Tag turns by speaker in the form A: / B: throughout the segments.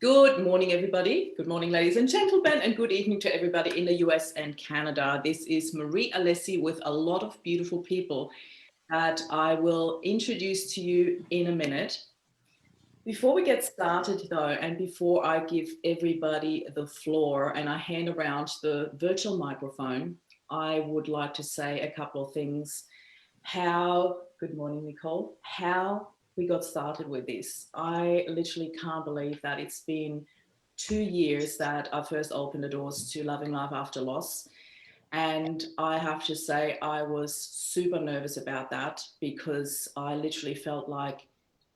A: Good morning, everybody. Good morning, ladies and gentlemen, and good evening to everybody in the US and Canada. This is Marie Alessi with a lot of beautiful people that I will introduce to you in a minute. Before we get started, though, and before I give everybody the floor and I hand around the virtual microphone, I would like to say a couple of things. Good morning, Nicole, how we got started with this. I literally can't believe that it's been 2 years that I first opened the doors to Loving Life After Loss. And I have to say, I was super nervous about that because I literally felt like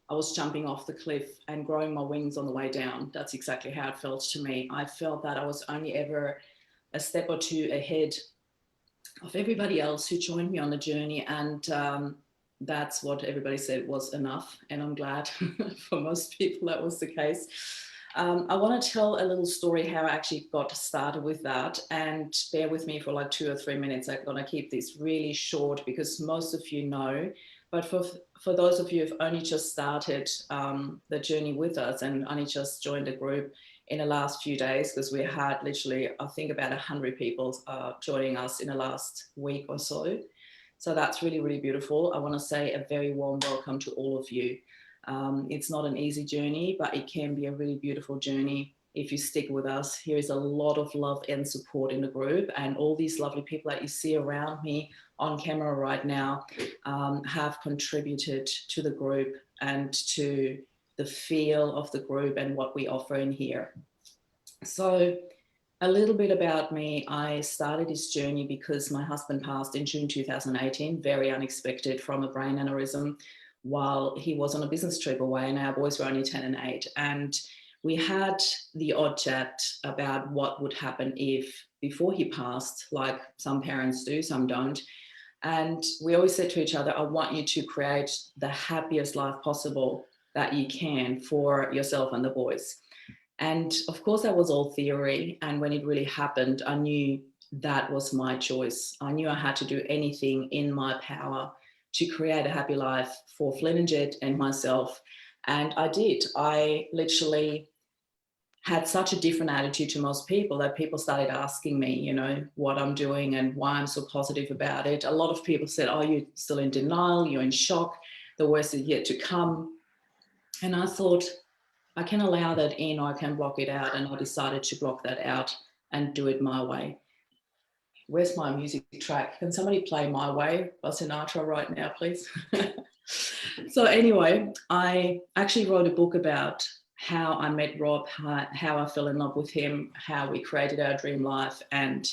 A: I was jumping off the cliff and growing my wings on the way down. That's exactly how it felt to me. I felt that I was only ever a step or two ahead of everybody else who joined me on the journey. And that's what everybody said was enough. And I'm glad for most people that was the case. I want to tell a little story how I actually got started with that, and bear with me for like 2 or 3 minutes. I'm going to keep this really short because most of you know, but for those of you who've only just started the journey with us and only just joined the group in the last few days, because we had literally, I think, about 100 people joining us in the last week or so. So that's really, really beautiful. I want to say a very warm welcome to all of you. It's not an easy journey, but it can be a really beautiful journey if you stick with us. Here is a lot of love and support in the group, and all these lovely people that you see around me on camera right now have contributed to the group and to the feel of the group and what we offer in here. So a little bit about me. I started this journey because my husband passed in June 2018, very unexpected, from a brain aneurysm while he was on a business trip away, and our boys were only 10 and 8. And we had the odd chat about what would happen if, before he passed, like some parents do, some don't. And we always said to each other, I want you to create the happiest life possible that you can for yourself and the boys. And of course, that was all theory. And when it really happened, I knew that was my choice. I knew I had to do anything in my power to create a happy life for Flynn and Jet and myself. And I did. I literally had such a different attitude to most people that people started asking me, you know, what I'm doing and why I'm so positive about it. A lot of people said, oh, you're still in denial, you're in shock, the worst is yet to come. And I thought, I can allow that in or I can block it out. And I decided to block that out and do it my way. Where's my music track? Can somebody play My Way by Sinatra right now, please? So anyway, I actually wrote a book about how I met Rob, how I fell in love with him, how we created our dream life, and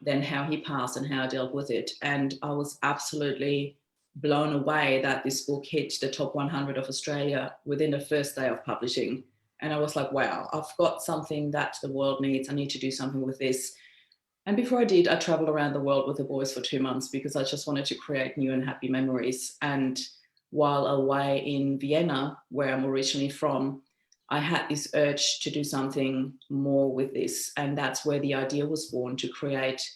A: then how he passed and how I dealt with it. And I was absolutely blown away that this book hit the top 100 of Australia within the first day of publishing. And I was like, wow, I've got something that the world needs. I need to do something with this. And before I did, I traveled around the world with the boys for 2 months because I just wanted to create new and happy memories. And while away in Vienna, where I'm originally from, I had this urge to do something more with this. And that's where the idea was born, to create,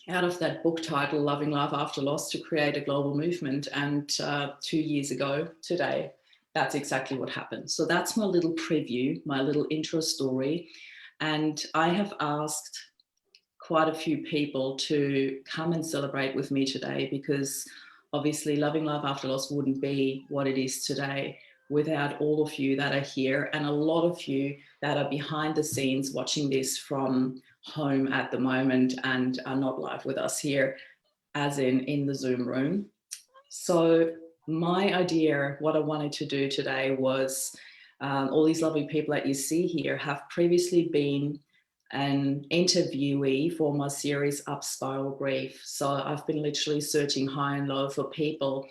A: out of that book title, Loving Life After Loss, to create a global movement. And 2 years ago today, that's exactly what happened. So that's my little preview, my little intro story. And I have asked quite a few people to come and celebrate with me today, because obviously Loving Life After Loss wouldn't be what it is today without all of you that are here, and a lot of you that are behind the scenes watching this from home at the moment and are not live with us here, as in the Zoom room. So my idea, what I wanted to do today was, all these lovely people that you see here have previously been an interviewee for my series Up Spiral Grief. So I've been literally searching high and low for people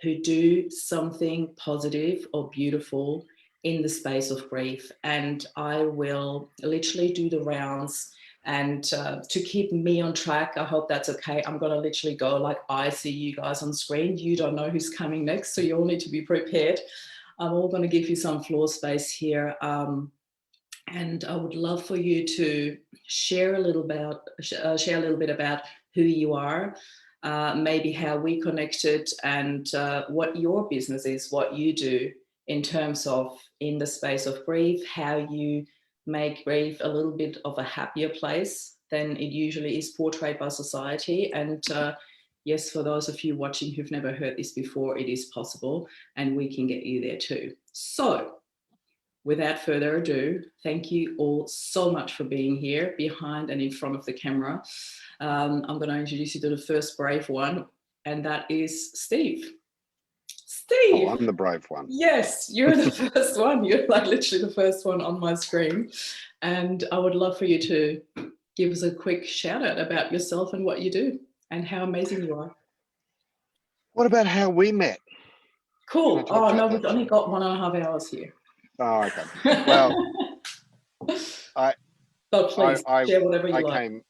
A: who do something positive or beautiful in the space of grief. And I will literally do the rounds. And to keep me on track, I hope that's okay, I'm going to literally go like I see you guys on screen. You don't know who's coming next, so you all need to be prepared. I'm all going to give you some floor space here. And I would love for you to share a little bit about who you are, maybe how we connected, and what your business is, what you do, in terms of in the space of grief, how you make grief a little bit of a happier place than it usually is portrayed by society. And yes, for those of you watching who've never heard this before, it is possible, and we can get you there too. So without further ado, thank you all so much for being here behind and in front of the camera. I'm going to introduce you to the first brave one, and that is Steve. Steve!
B: Oh, I'm the brave one.
A: Yes, you're the first one. You're like literally the first one on my screen. And I would love for you to give us a quick shout out about yourself and what you do and how amazing you are.
B: What about how we met?
A: Cool. Oh, no, we've only got 1.5 hours here.
B: Oh, okay. Well,
A: please share whatever you like.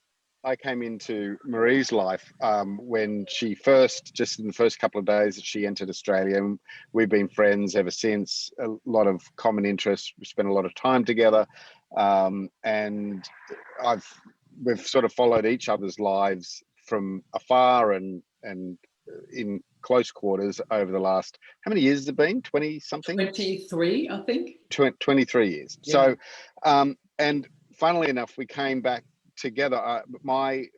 B: I came into Marie's life when she first, just in the first couple of days that she entered Australia, and we've been friends ever since. A lot of common interests. We spent a lot of time together, and we've sort of followed each other's lives from afar and in close quarters over the last, how many years has it been? 20 something?
A: 23, I think.
B: 23 years. Yeah. So, and funnily enough, we came back together. My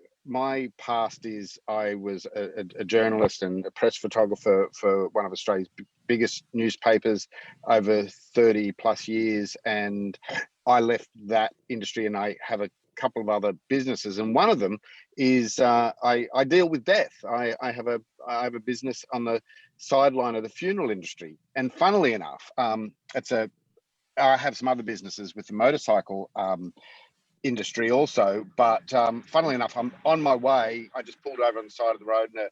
B: past is I was a journalist and a press photographer for one of Australia's biggest newspapers over 30 plus years, and I left that industry and I have a couple of other businesses, and one of them is I deal with death. I have a business on the sideline of the funeral industry, and funnily enough, I have some other businesses with the motorcycle industry also, but funnily enough, I'm on my way. I just pulled over on the side of the road in a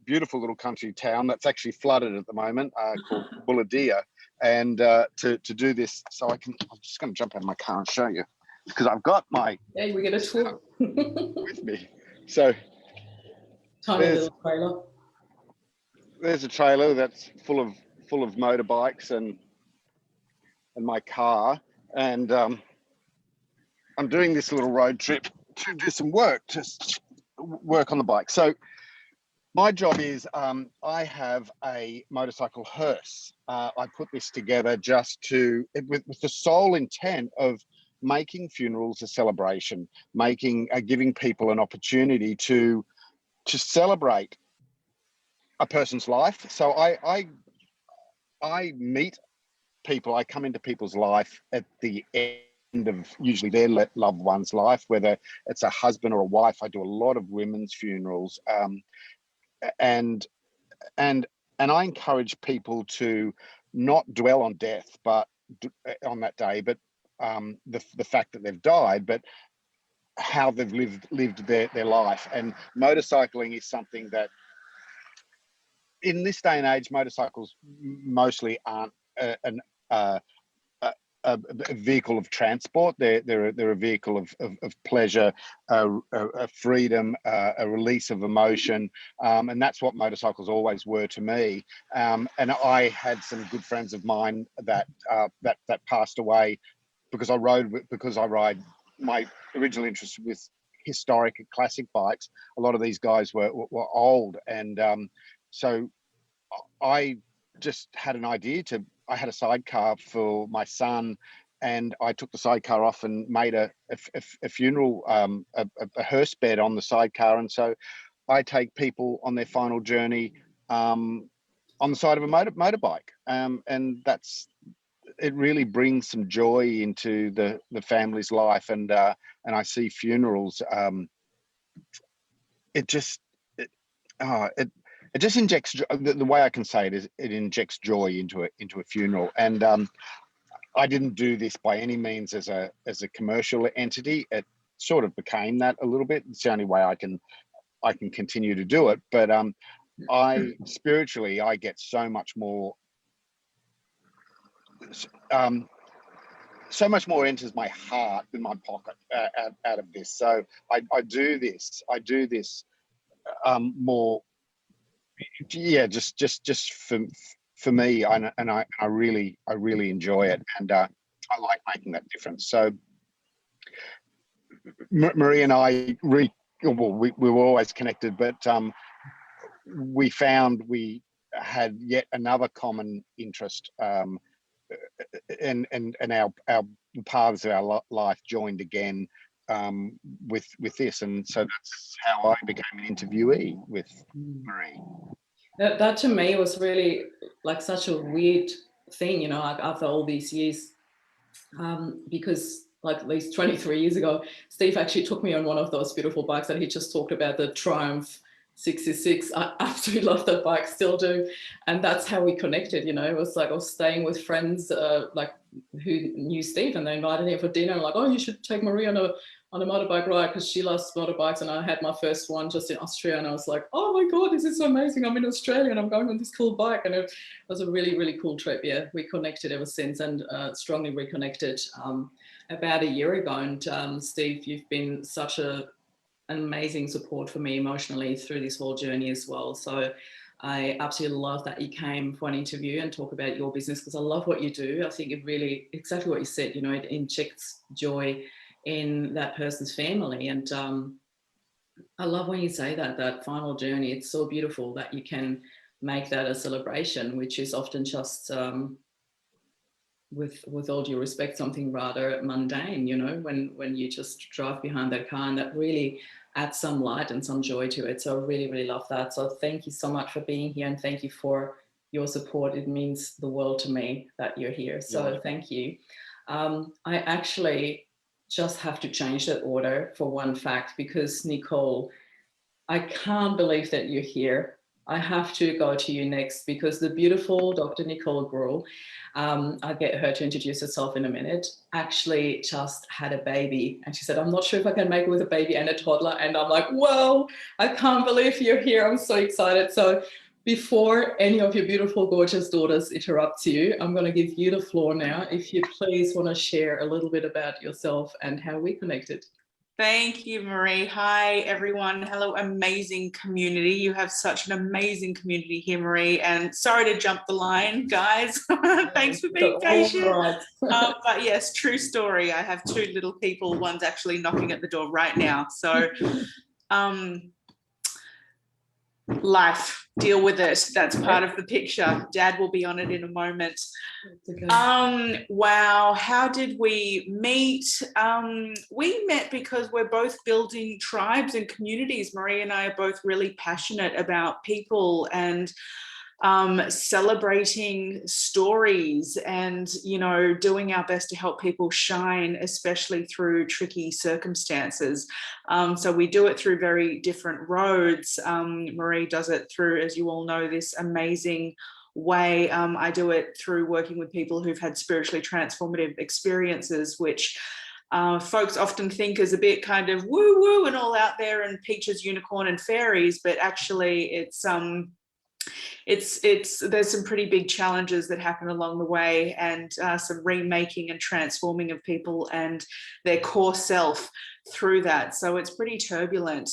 B: beautiful little country town that's actually flooded at the moment, called Bullidia, and to do this, so I'm just going to jump out of my car and show you, because I've got my
A: we get a tour
B: with me. So
A: tiny little trailer.
B: There's a trailer that's full of motorbikes and my car, and I'm doing this little road trip to do some work, to work on the bike. So my job is I have a motorcycle hearse. I put this together just with the sole intent of making funerals a celebration, giving people an opportunity to celebrate a person's life. So I meet people. I come into people's life at the end of usually their loved one's life, whether it's a husband or a wife. I do a lot of women's funerals, and I encourage people to not dwell on death, but on that day, but the fact that they've died, but how they've lived their life. And motorcycling is something that, in this day and age, motorcycles mostly aren't a vehicle of transport. They're a vehicle of pleasure, a freedom, a release of emotion, and that's what motorcycles always were to me. And I had some good friends of mine that passed away because I ride. My original interest with historic and classic bikes. A lot of these guys were old, and so I just had an idea I had a sidecar for my son, and I took the sidecar off and made a funeral, a hearse bed on the sidecar. And so I take people on their final journey on the side of a motorbike. And it really brings some joy into the family's life. And I see funerals, it just injects, the way I can say it is, it injects joy into a funeral. And I didn't do this by any means as a commercial entity. It sort of became that a little bit. It's the only way I can continue to do it. But I spiritually, I get so much more. So much more enters my heart than my pocket out of this. So I do this more. Yeah, just for me, and I really enjoy it, and I like making that difference. So Marie and I, we were always connected, but we found we had yet another common interest our paths of our life joined again with this, and so that's how I became an interviewee with Marie.
A: That to me was really like such a weird thing, you know, like after all these years, because like at least 23 years ago, Steve actually took me on one of those beautiful bikes that he just talked about, the Triumph 66. I absolutely love that bike, still do. And that's how we connected, you know. It was like I was staying with friends like who knew Steve, and they invited him for dinner. And like, oh, you should take Marie on a motorbike ride, because she loves motorbikes, and I had my first one just in Austria, and I was like, oh my god, this is so amazing, I'm in Australia and I'm going on this cool bike. And it was a really, really cool trip. Yeah, we connected ever since, and strongly reconnected about a year ago. And Steve, you've been such an amazing support for me emotionally through this whole journey as well. So I absolutely love that you came for an interview and talk about your business, because I love what you do. I think it really, exactly what you said, you know, it injects joy in that person's family. And I love when you say that final journey, it's so beautiful that you can make that a celebration, which is often just with all due respect, something rather mundane, you know, when you just drive behind that car, and that really adds some light and some joy to it. So I really, really love that. So thank you so much for being here, and thank you for your support. It means the world to me that you're here. So thank you. I actually just have to change that order for one fact, because Nicole, I can't believe that you're here. I have to go to you next, because the beautiful Dr. Nicole Gruhl, I'll get her to introduce herself in a minute, actually just had a baby. And she said, I'm not sure if I can make it with a baby and a toddler. And I'm like, whoa, I can't believe you're here. I'm so excited. So before any of your beautiful, gorgeous daughters interrupt you, I'm going to give you the floor now. If you please want to share a little bit about yourself and how we connected.
C: Thank you, Marie. Hi, everyone. Hello, amazing community. You have such an amazing community here, Marie. And sorry to jump the line, guys. Thanks for being patient.
A: Right.
C: But yes, true story. I have two little people. One's actually knocking at the door right now. So life, deal with it. That's part of the picture. Dad will be on it in a moment. Wow, how did we meet? We met because we're both building tribes and communities. Marie and I are both really passionate about people and celebrating stories, and, you know, doing our best to help people shine, especially through tricky circumstances. So we do it through very different roads. Marie does it through, as you all know, this amazing way. I do it through working with people who've had spiritually transformative experiences, which folks often think is a bit kind of woo woo and all out there and peaches, unicorn and fairies, but actually there's some pretty big challenges that happen along the way, and some remaking and transforming of people and their core self through that. So it's pretty turbulent.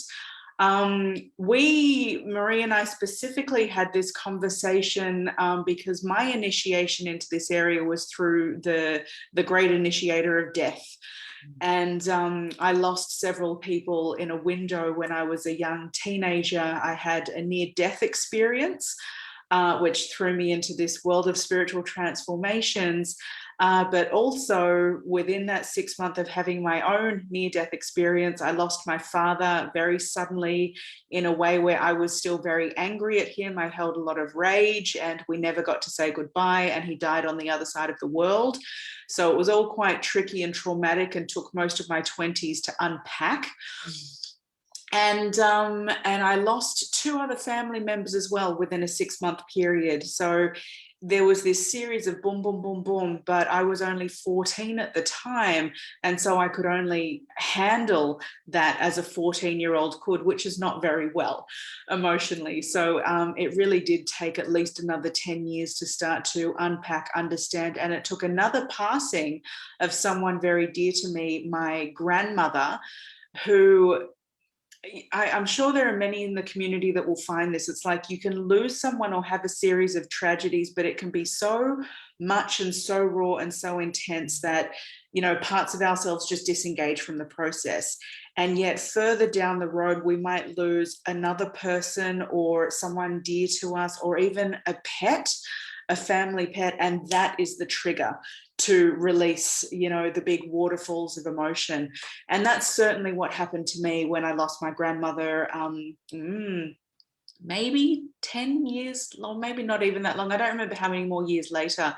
C: Marie and I specifically had this conversation because my initiation into this area was through the great initiator of death. And I lost several people in a window when I was a young teenager. I had a near-death experience, which threw me into this world of spiritual transformations. But also within that 6 months of having my own near-death experience, I lost my father very suddenly in a way where I was still very angry at him. I held a lot of rage, and we never got to say goodbye, and he died on the other side of the world. So it was all quite tricky and traumatic, and took most of my 20s to unpack. And I lost two other family members as well within a 6 month period. So there was this series of boom, boom, boom, boom, but I was only 14 at the time. And so I could only handle that as a 14-year-old could, which is not very well emotionally. So it really did take at least another 10 years to start to unpack, understand. And it took another passing of someone very dear to me, my grandmother, who I'm sure there are many in the community that will find this. It's like you can lose someone or have a series of tragedies, but it can be so much and so raw and so intense that, you know, parts of ourselves just disengage from the process. And yet further down the road, we might lose another person or someone dear to us, or even a pet. a family pet, and that is the trigger to release, you know, the big waterfalls of emotion. And that's certainly what happened to me when I lost my grandmother, maybe 10 years long, maybe not even that long. I don't remember how many more years later.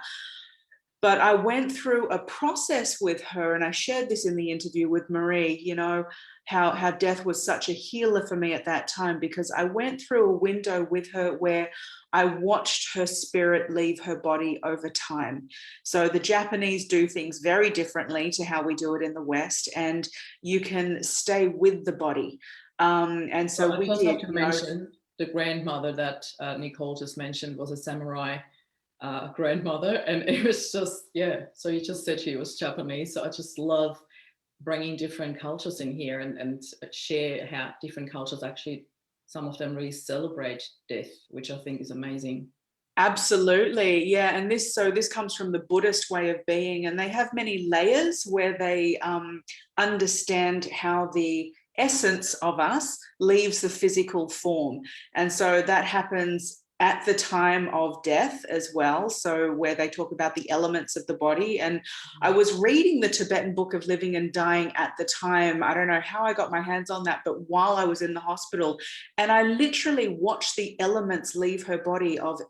C: But I went through a process with her, and I shared this in the interview with Marie, you know, how death was such a healer for me at that time, because I went through a window with her where I watched her spirit leave her body over time. So the Japanese do things very differently to how we do it in the West, and you can stay with the body. And so
A: I
C: we
A: just
C: did,
A: have to mention the grandmother that Nicole just mentioned was a samurai grandmother, and it was just, yeah, so you just said she was Japanese, so I just love bringing different cultures in here and share how different cultures actually, some of them really celebrate death, which I think is amazing.
C: Absolutely, yeah. And this comes from the Buddhist way of being, and they have many layers where they understand how the essence of us leaves the physical form. And so that happens at the time of death as well, so where they talk about the elements of the body. And I was reading the Tibetan Book of Living and Dying at the time. I don't know how I got my hands on that, but while I was in the hospital, and I literally watched the elements leave her body of,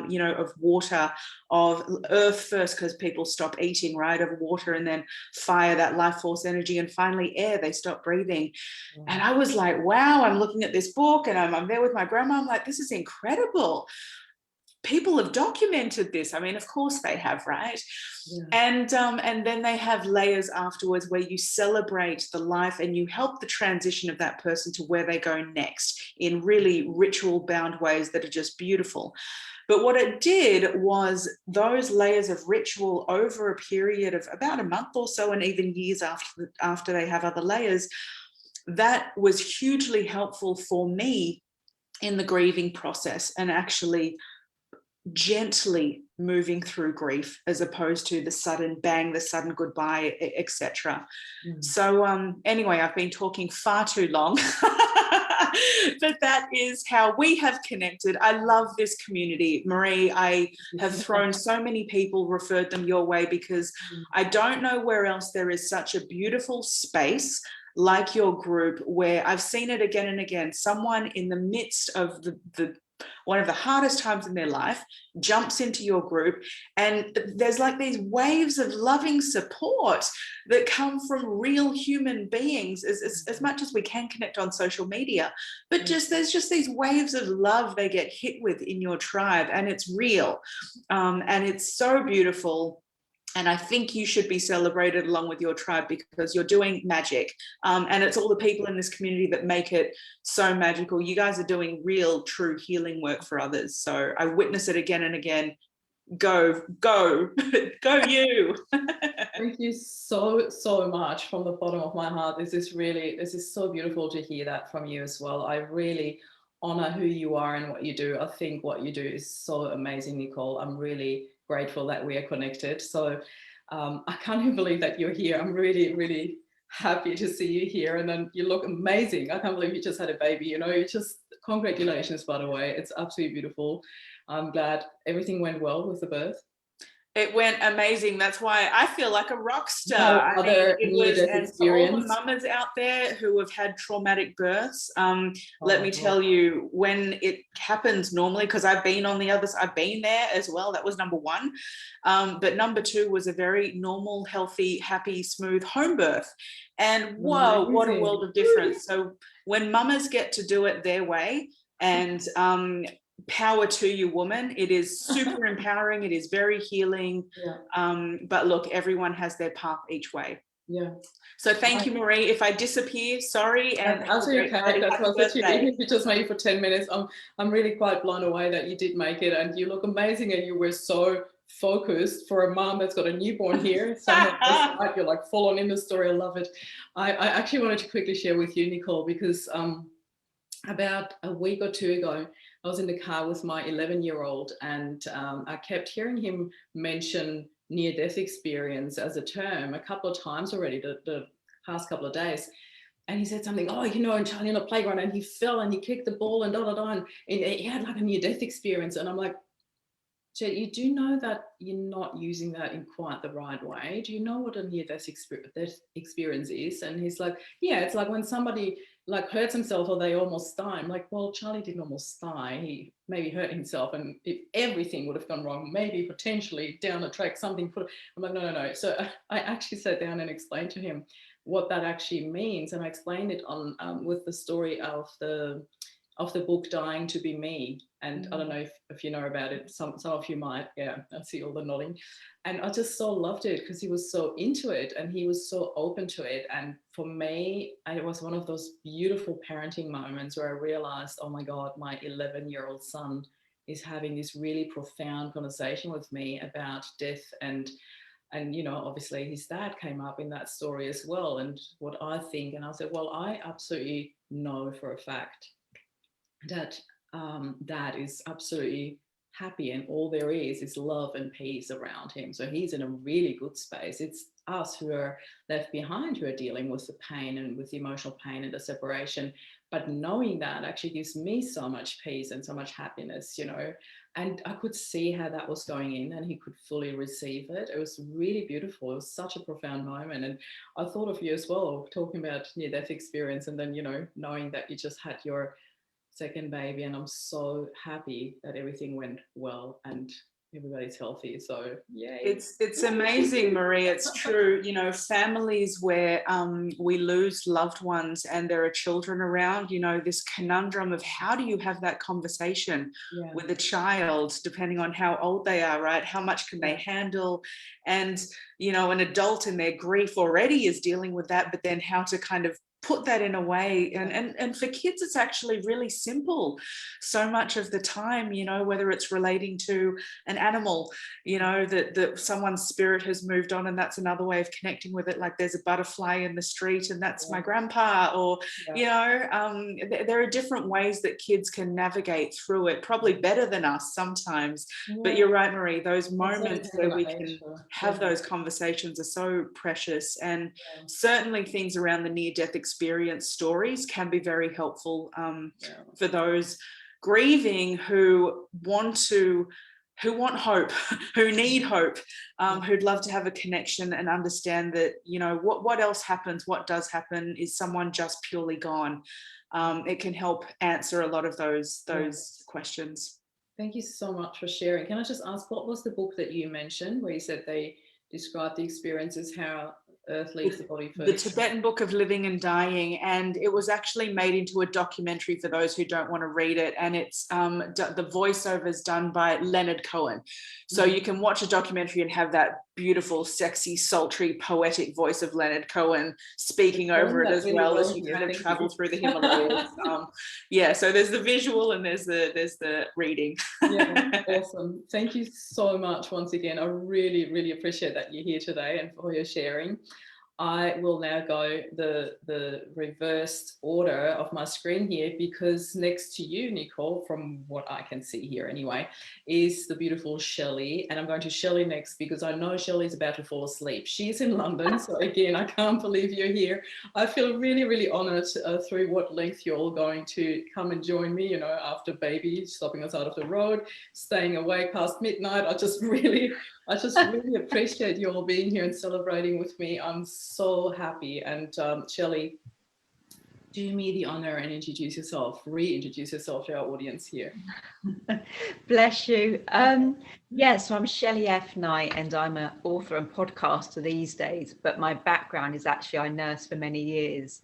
C: you know, of water, of earth first, because people stop eating, right, of water, and then fire, that life force energy, and finally air, they stop breathing. And I was like, wow, I'm looking at this book, and I'm there with my grandma. I'm like, this is incredible. People have documented this. I mean, of course they have, right? Yeah. And then they have layers afterwards where you celebrate the life and you help the transition of that person to where they go next in really ritual bound ways that are just beautiful. But what it did was those layers of ritual over a period of about a month or so, and even years after they have other layers, that was hugely helpful for me in the grieving process and actually gently moving through grief, as opposed to the sudden bang, the sudden goodbye, etc. So anyway, I've been talking far too long. But that is how we have connected. I love this community, Marie. I have thrown so many people, referred them your way, because I don't know where else there is such a beautiful space like your group, where I've seen it again and again. Someone in the midst of the one of the hardest times in their life jumps into your group, and there's like these waves of loving support that come from real human beings, as much as we can connect on social media, but there's just these waves of love they get hit with in your tribe, and it's real, and it's so beautiful. And I think you should be celebrated along with your tribe, because you're doing magic. And it's all the people in this community that make it so magical. You guys are doing real, true healing work for others. So I witness it again and again. Go, go, go you.
A: Thank you so much from the bottom of my heart. This is so beautiful to hear that from you as well. I really honor who you are and what you do. I think what you do is so amazing, Nicole. I'm really grateful that we are connected. So I can't even believe that you're here. I'm really, really happy to see you here. And then you look amazing. I can't believe you just had a baby, you know. You just, congratulations, by the way. It's absolutely beautiful. I'm glad everything went well with the birth.
C: It went amazing. That's why I feel like a rock star.
A: No other near-death
C: and for all the mamas out there who have had traumatic births, let me tell you, when it happens normally, because I've been on the other side, I've been there as well. That was number one. But number two was a very normal, healthy, happy, smooth home birth. And whoa, what a world of difference. So when mamas get to do it their way, and power to you, woman. It is super empowering. It is very healing. Yeah. But look, everyone has their path each way.
A: Yeah.
C: So thank you, Marie. If I disappear, sorry. And
A: that's okay. That's what I said to you. Even if you just made it for 10 minutes, I'm really quite blown away that you did make it, and you look amazing, and you were so focused for a mom that's got a newborn here. You're like full on in the story. I love it. I actually wanted to quickly share with you, Nicole, because about a week or two ago, I was in the car with my 11-year-old, and I kept hearing him mention near-death experience as a term a couple of times already the past couple of days. And he said something, oh, you know, and Charlie on the playground, and he fell and he kicked the ball and and he had like a near-death experience. And I'm like, Jet, you do know that you're not using that in quite the right way. Do you know what a near-death experience is? And he's like, yeah, it's like when somebody like hurts himself or they almost die. I'm like, well, Charlie didn't almost die. He maybe hurt himself, and if everything would have gone wrong, maybe potentially down the track something could. I'm like, no. So I actually sat down and explained to him what that actually means, and I explained it on with the story of the book Dying to Be Me. And I don't know if you know about it, some of you might. Yeah, I see all the nodding. And I just so loved it because he was so into it and he was so open to it. And for me, it was one of those beautiful parenting moments where I realized, oh my God, my 11-year-old son is having this really profound conversation with me about death. And you know, obviously his dad came up in that story as well, and what I think. And I said, well, I absolutely know for a fact that dad is absolutely happy, and all there is love and peace around him. So he's in a really good space. It's us who are left behind who are dealing with the pain and with the emotional pain and the separation. But knowing that actually gives me so much peace and so much happiness, you know. And I could see how that was going in, and he could fully receive it. It was really beautiful. It was such a profound moment. And I thought of you as well, talking about near-death experience, and then, you know, knowing that you just had your second baby, and I'm so happy that everything went well and everybody's healthy. So yay.
C: It's amazing, Marie. It's true. You know, families where we lose loved ones and there are children around, you know, this conundrum of how do you have that conversation with a child, depending on how old they are, right? How much can they handle? And, you know, an adult in their grief already is dealing with that, but then how to kind of put that in a way. And for kids, it's actually really simple so much of the time, you know, whether it's relating to an animal, you know, that someone's spirit has moved on, and that's another way of connecting with it. Like there's a butterfly in the street and that's my grandpa, or, you know, there are different ways that kids can navigate through it, probably better than us sometimes. But you're right, Marie, those moments where we can have those conversations are so precious. And certainly things around the near-death experience stories can be very helpful for those grieving who want hope, who need hope, who'd love to have a connection and understand that, you know, what else happens, what does happen, is someone just purely gone? It can help answer a lot of those questions.
A: Thank you so much for sharing. Can I just ask, what was the book that you mentioned where you said they described the experiences, how earth leaves the body first?
C: The Tibetan Book of Living and Dying, and it was actually made into a documentary for those who don't want to read it, and it's the voiceover is done by Leonard Cohen, so you can watch a documentary and have that beautiful, sexy, sultry, poetic voice of Leonard Cohen speaking over it, as well as you kind of travel through the Himalayas. So there's the visual and there's the reading.
A: Awesome. Thank you so much once again. I really appreciate that you're here today and for your sharing. I will now go the reversed order of my screen here, because next to you, Nicole, from what I can see here anyway, is the beautiful Shelley. And I'm going to Shelley next because I know Shelley's about to fall asleep. She's in London. So again, I can't believe you're here. I feel really honored through what length you're all going to come and join me, you know, after baby stopping us out of the road, staying awake past midnight. I just really appreciate you all being here and celebrating with me. I'm so happy. And Shelley, do me the honor and reintroduce yourself to our audience here.
D: Bless you. So I'm Shelley F Knight, and I'm an author and podcaster these days, but my background is actually I nursed for many years.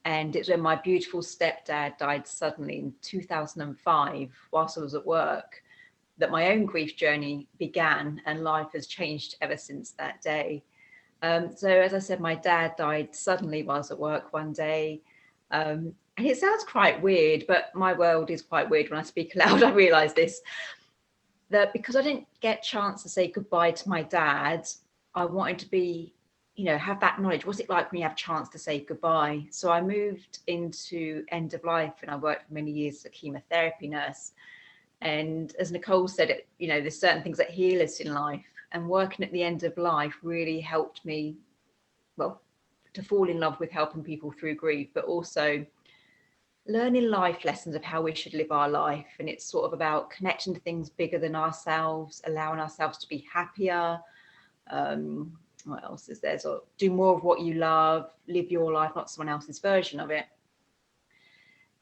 D: And it's when my beautiful stepdad died suddenly in 2005 whilst I was at work that my own grief journey began, and life has changed ever since that day. So as I said, my dad died suddenly while I was at work one day. And it sounds quite weird, but my world is quite weird when I speak aloud. I realise this, that because I didn't get a chance to say goodbye to my dad, I wanted to be, you know, have that knowledge. What's it like when you have a chance to say goodbye? So I moved into end of life, and I worked for many years as a chemotherapy nurse. And as Nicole said, you know, there's certain things that heal us in life, and working at the end of life really helped me, well, to fall in love with helping people through grief, but also learning life lessons of how we should live our life. And it's sort of about connecting to things bigger than ourselves, allowing ourselves to be happier. What else is there? So do more of what you love, live your life, not someone else's version of it.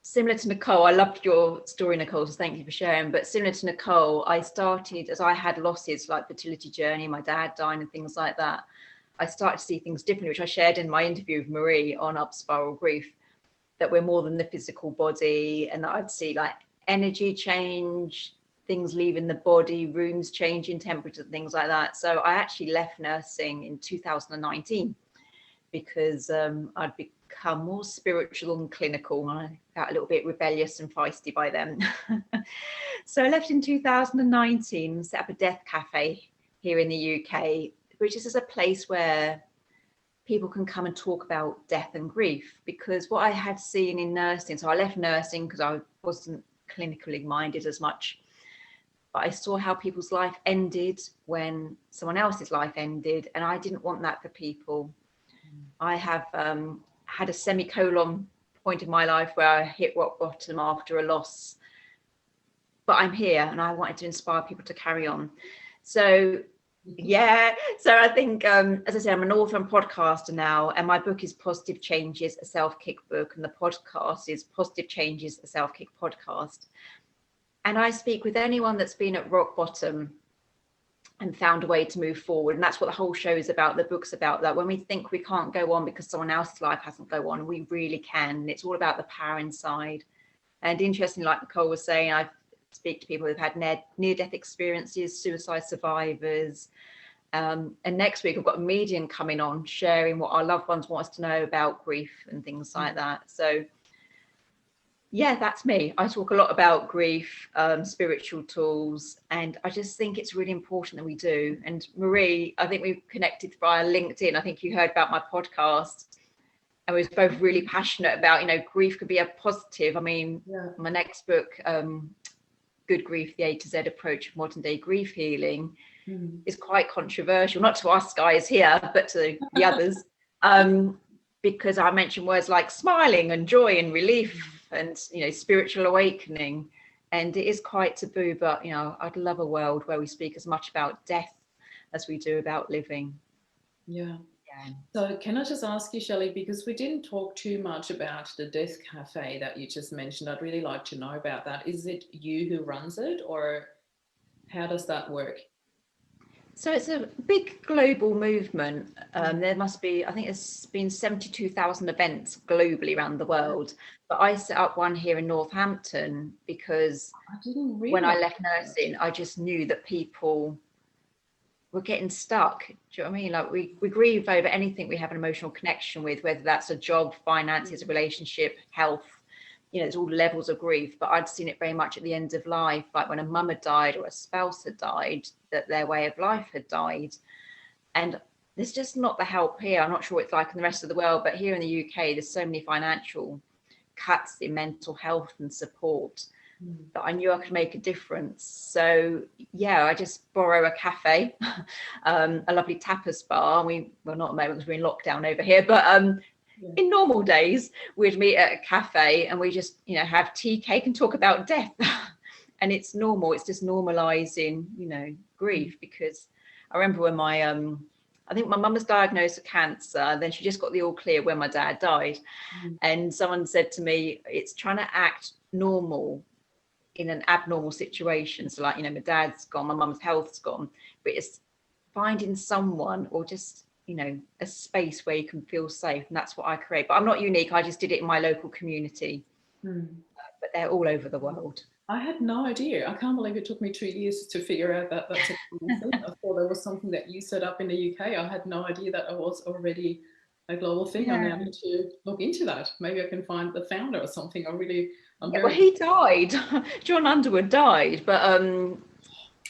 D: Similar to Nicole, I loved your story, Nicole, so thank you for sharing. But similar to Nicole, I started, as I had losses like fertility journey, my dad dying and things like that, I started to see things differently, which I shared in my interview with Marie on Up Spiral Grief, that we're more than the physical body, and that I'd see like energy change, things leaving the body, rooms changing temperature, things like that. So I actually left nursing in 2019 because I'd become more spiritual and clinical, and I got a little bit rebellious and feisty by then. So I left in 2019 and set up a death cafe here in the UK, which is just a place where people can come and talk about death and grief. Because what I had seen in nursing, so I left nursing because I wasn't clinically minded as much, but I saw how people's life ended when someone else's life ended, and I didn't want that for people. I have had a semicolon point in my life where I hit rock bottom after a loss, but I'm here and I wanted to inspire people to carry on. So yeah, so I think, as I said, I'm an author and podcaster now, and my book is Positive Changes, a Self-Kick book, and the podcast is Positive Changes, a Self-Kick podcast. And I speak with anyone that's been at rock bottom and found a way to move forward. And that's what the whole show is about. The book's about that. When we think we can't go on because someone else's life hasn't go on, we really can. And it's all about the power inside. And interestingly, like Nicole was saying, I speak to people who've had near-death experiences, suicide survivors. And next week, I've got a medium coming on, sharing what our loved ones want us to know about grief and things like that. So yeah, that's me. I talk a lot about grief, spiritual tools, and I just think it's really important that we do. And Marie, I think we've connected via LinkedIn. I think you heard about my podcast, and we were both really passionate about, you know, grief could be a positive. I mean, my next book, Good Grief, the A to Z approach of modern day grief healing, is quite controversial, not to us guys here, but to the others, because I mentioned words like smiling and joy and relief and, you know, spiritual awakening, and it is quite taboo. But, you know, I'd love a world where we speak as much about death as we do about living.
A: Yeah. So can I just ask you, Shelley, because we didn't talk too much about the Death Cafe that you just mentioned. I'd really like to know about that. Is it you who runs it, or how does that work?
D: So it's a big global movement. There must be, I think there's been 72,000 events globally around the world. But I set up one here in Northampton because when I left nursing, I just knew that people were getting stuck. Do you know what I mean? Like we grieve over anything we have an emotional connection with, whether that's a job, finances, a relationship, health. You know, there's all levels of grief, but I'd seen it very much at the end of life, like when a mum had died or a spouse had died, that their way of life had died. And there's just not the help here. I'm not sure what it's like in the rest of the world, but here in the UK, there's so many financial cuts in mental health and support that I knew I could make a difference. So yeah, I just borrow a cafe, a lovely tapas bar. We're not at the moment because we're in lockdown over here, but in normal days, we'd meet at a cafe and we just, you know, have tea, cake and talk about death. And it's normal. It's just normalizing, you know, grief. Because I remember when I think my mum was diagnosed with cancer, then she just got the all clear when my dad died. And someone said to me, it's trying to act normal in an abnormal situation. So like, you know, my dad's gone, my mum's health's gone, but it's finding someone or just, you know, a space where you can feel safe. And that's what I create. But I'm not unique. I just did it in my local community, but they're all over the world.
A: I had no idea. I can't believe it took me 2 years to figure out that that's a cool thing. I thought there was something that you set up in the UK. I had no idea that it was already a global thing. I now need to look into that. Maybe I can find the founder or something.
D: Well, he died. John Underwood died, but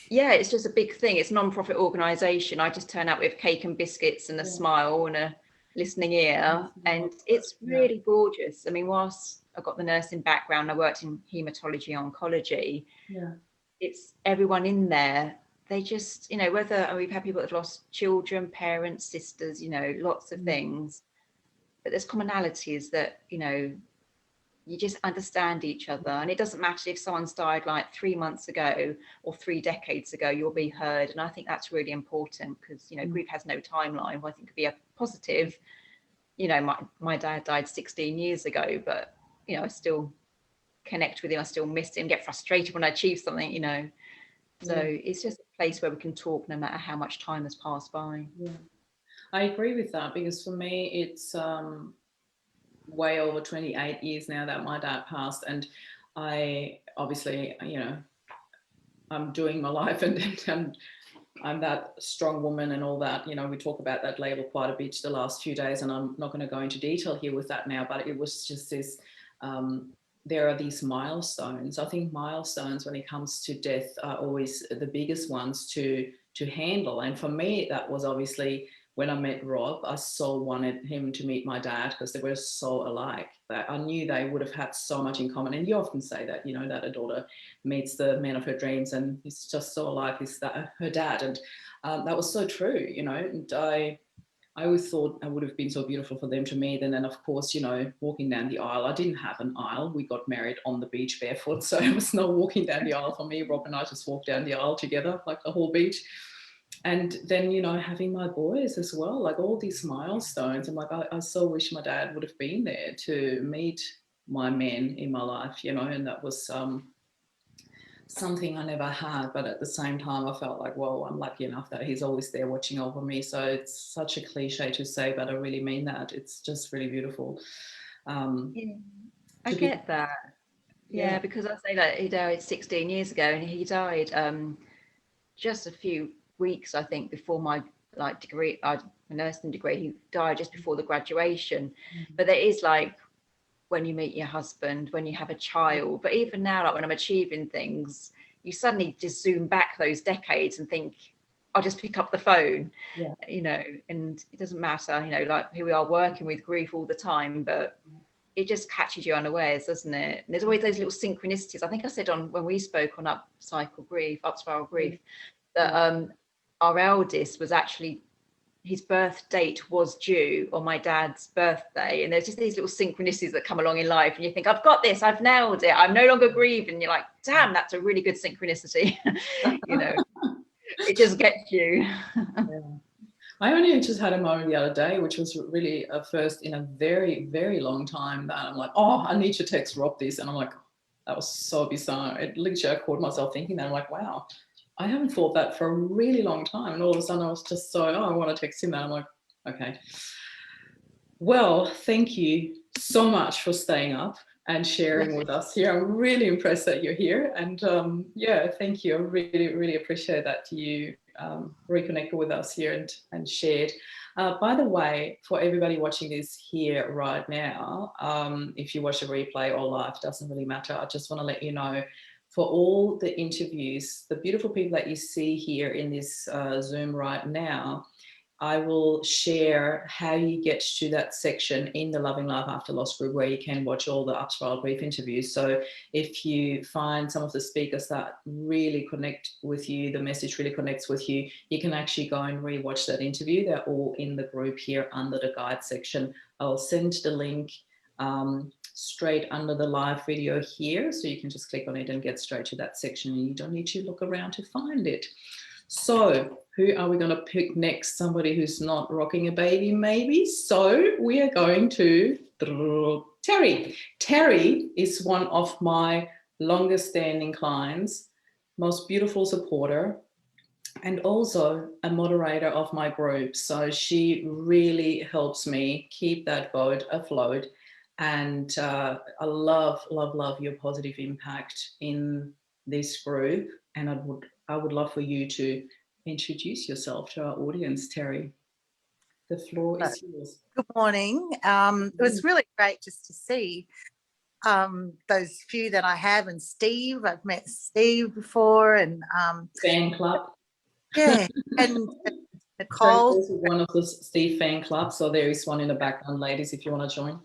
D: yeah, it's just a big thing. It's a non-profit organisation. I just turn up with cake and biscuits and a smile and a listening ear, and it's really gorgeous. I mean, whilst I've got the nursing background, I worked in haematology oncology. It's everyone in there. They just, you know, whether we've had people that have lost children, parents, sisters, you know, lots of things, but there's commonalities that, you know, you just understand each other, and it doesn't matter if someone's died like 3 months ago or 3 decades ago, you'll be heard. And I think that's really important, because, you know, grief has no timeline. I think it could be a positive, you know, my dad died 16 years ago, but, you know, I still connect with him. I still miss him, get frustrated when I achieve something, you know. So it's just a place where we can talk no matter how much time has passed by.
A: Yeah. I agree with that, because for me, it's way over 28 years now that my dad passed, and I obviously, you know, I'm doing my life, and I'm that strong woman and all that. You know, we talk about that label quite a bit the last few days, and I'm not going to go into detail here with that now, but it was just this, there are these milestones. I think milestones when it comes to death are always the biggest ones to handle. And for me, that was obviously when I met Rob. I so wanted him to meet my dad, because they were so alike. That I knew they would have had so much in common. And you often say that, you know, that a daughter meets the man of her dreams, and he's just so alike as that her dad. And that was so true, you know. And I always thought it would have been so beautiful for them to meet. And then, of course, you know, walking down the aisle, I didn't have an aisle. We got married on the beach barefoot. So it was no walking down the aisle for me. Rob and I just walked down the aisle together, like the whole beach. And then, you know, having my boys as well, like all these milestones. I'm like, I so wish my dad would have been there to meet my men in my life, you know. And that was something I never had, but at the same time I felt like, well, I'm lucky enough that he's always there watching over me. So it's such a cliche to say, but I really mean that. It's just really beautiful.
D: I get that. Yeah, because I say that he died 16 years ago, and he died just a few weeks, I think, before my degree, my nursing degree. He died just before the graduation. But there is, like, when you meet your husband, when you have a child, but even now, like when I'm achieving things, you suddenly just zoom back those decades and think, I'll just pick up the phone, you know. And it doesn't matter, you know, like here we are working with grief all the time, but it just catches you unawares, doesn't it? And there's always those little synchronicities. I think I said when we spoke on upspiral grief, that our eldest was actually, his birth date was due on my dad's birthday. And there's just these little synchronicities that come along in life, and you think, I've got this, I've nailed it, I'm no longer grieving. And you're like, damn, that's a really good synchronicity. You know, it just gets you.
A: I only just had a moment the other day, which was really a first in a very, very long time, that I'm like, oh, I need to text Rob this. And I'm like, that was so bizarre. It literally, I caught myself thinking that. I'm like, wow, I haven't thought that for a really long time. And all of a sudden I was just so, I want to text him that. I'm like, okay. Well, thank you so much for staying up and sharing with us here. I'm really impressed that you're here. And yeah, thank you. I really, really appreciate that you reconnected with us here and shared. By the way, for everybody watching this here right now, if you watch a replay or live, doesn't really matter. I just want to let you know, for all the interviews, the beautiful people that you see here in this Zoom right now, I will share how you get to that section in the Loving Life After Loss group, where you can watch all the Upspiral Grief interviews. So if you find some of the speakers that really connect with you, the message really connects with you, you can actually go and rewatch that interview. They're all in the group here under the guide section. I'll send the link straight under the live video here, so you can just click on it and get straight to that section, and you don't need to look around to find it. So who are we going to pick next? Somebody who's not rocking a baby, maybe? So we are going to Terry. Terry is one of my longest standing clients, most beautiful supporter, and also a moderator of my group. So she really helps me keep that boat afloat. And I love, love, love your positive impact in this group. And I would love for you to introduce yourself to our audience, Terry. The floor is yours.
E: Good morning. It was really great just to see those few that I have, and Steve. I've met Steve before, and
A: Fan club.
E: Yeah, and Nicole.
A: So one of the Steve fan clubs. So there is one in the background, ladies, if you want to join.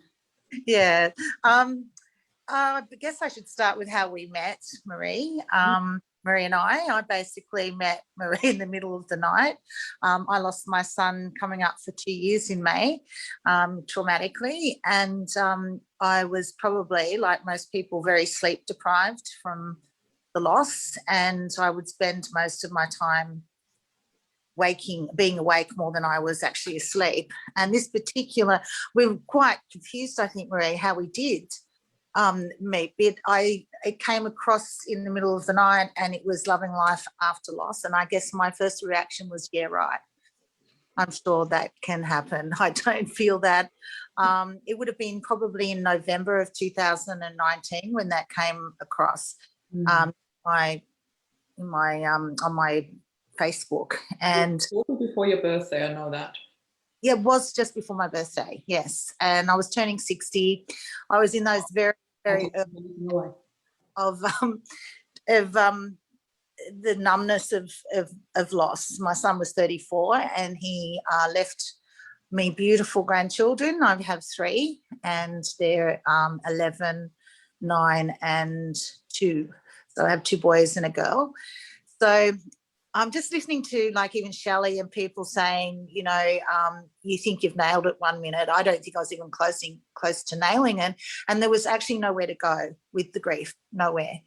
E: Yeah. I guess I should start with how we met, Marie. Marie and I basically met Marie in the middle of the night. I lost my son coming up for 2 years in May, traumatically. And I was probably, like most people, very sleep deprived from the loss. And I would spend most of my time being awake more than I was actually asleep. And this particular, we were quite confused, I think, Marie, how we did meet. It came across in the middle of the night, and it was Loving Life After Loss. And I guess my first reaction was, yeah, right. I'm sure that can happen. I don't feel that. It would have been probably in November of 2019 when that came across on my Facebook. And
A: before your birthday, I know that.
E: Yeah, it was just before my birthday, yes. And I was turning 60. I was in those very, very early of the numbness of loss. My son was 34, and he left me beautiful grandchildren. I have 3, and they're 11, 9, and 2. So I have 2 boys and a girl. So I'm just listening to, like, even Shelley and people saying, you know, you think you've nailed it 1 minute. I don't think I was even close to nailing it. And there was actually nowhere to go with the grief, nowhere.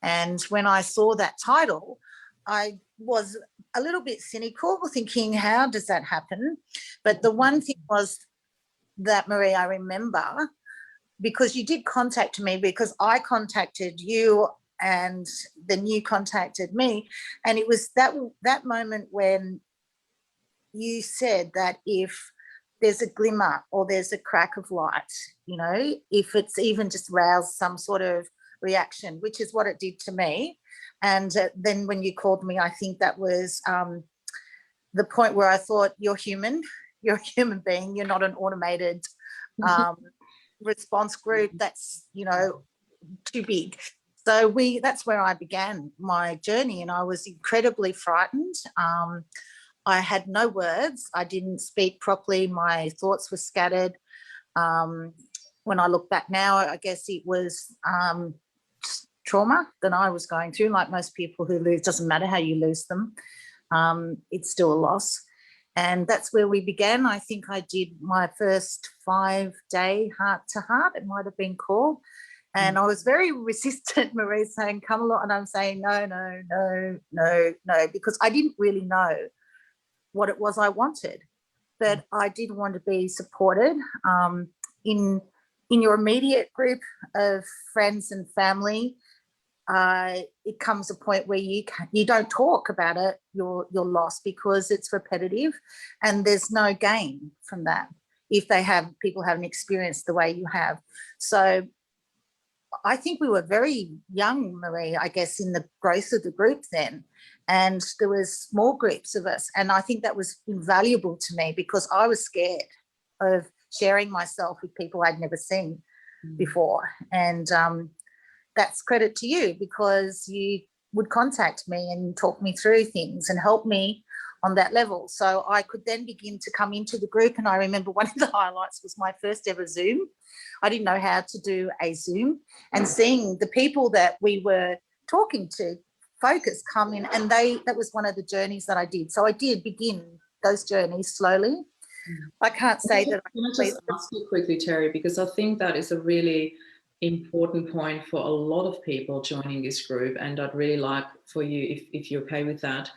E: And when I saw that title, I was a little bit cynical, thinking, how does that happen? But the one thing was that, Marie, I remember, because you did contact me, because I contacted you and then you contacted me, and it was that moment when you said that if there's a glimmer or there's a crack of light, you know, if it's even just roused some sort of reaction, which is what it did to me. And then when you called me, I think that was the point where I thought, you're human being, you're not an automated response group that's, you know, too big. So that's where I began my journey, and I was incredibly frightened. I had no words. I didn't speak properly. My thoughts were scattered. When I look back now, I guess it was trauma that I was going through, like most people who lose. Doesn't matter how you lose them. It's still a loss. And that's where we began. I think I did my first 5-day heart-to-heart, it might have been called. And I was very resistant, Marie, saying, come along. And I'm saying, no, because I didn't really know what it was I wanted. But I did want to be supported in your immediate group of friends and family. It comes a point where you don't talk about it, your loss, because it's repetitive and there's no gain from that if people haven't experienced the way you have. So I think we were very young, Marie, I guess, in the growth of the group then. And there was small groups of us. And I think that was invaluable to me, because I was scared of sharing myself with people I'd never seen before. And that's credit to you, because you would contact me and talk me through things and help me on that level. So I could then begin to come into the group. And I remember one of the highlights was my first ever Zoom. I didn't know how to do a Zoom, and seeing the people that we were talking to focus come in, and that was one of the journeys that I did. So I did begin those journeys slowly. I can't say that.
A: Can I just ask you quickly, Terry, because I think that is a really important point for a lot of people joining this group, and I'd really like for you, if you're okay with that,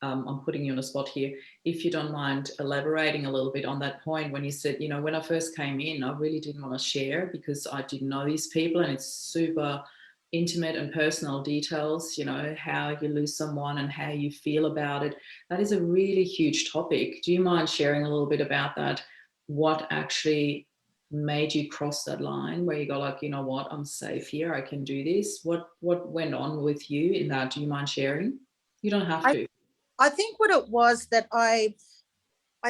A: I'm putting you on a spot here, if you don't mind elaborating a little bit on that point when you said, you know, when I first came in, I really didn't want to share because I didn't know these people, and it's super intimate and personal details, you know, how you lose someone and how you feel about it. That is a really huge topic. Do you mind sharing a little bit about that? What actually made you cross that line where you go like, you know what, I'm safe here, I can do this? What went on with you in that? Do you mind sharing? You don't have to.
E: I think what it was that I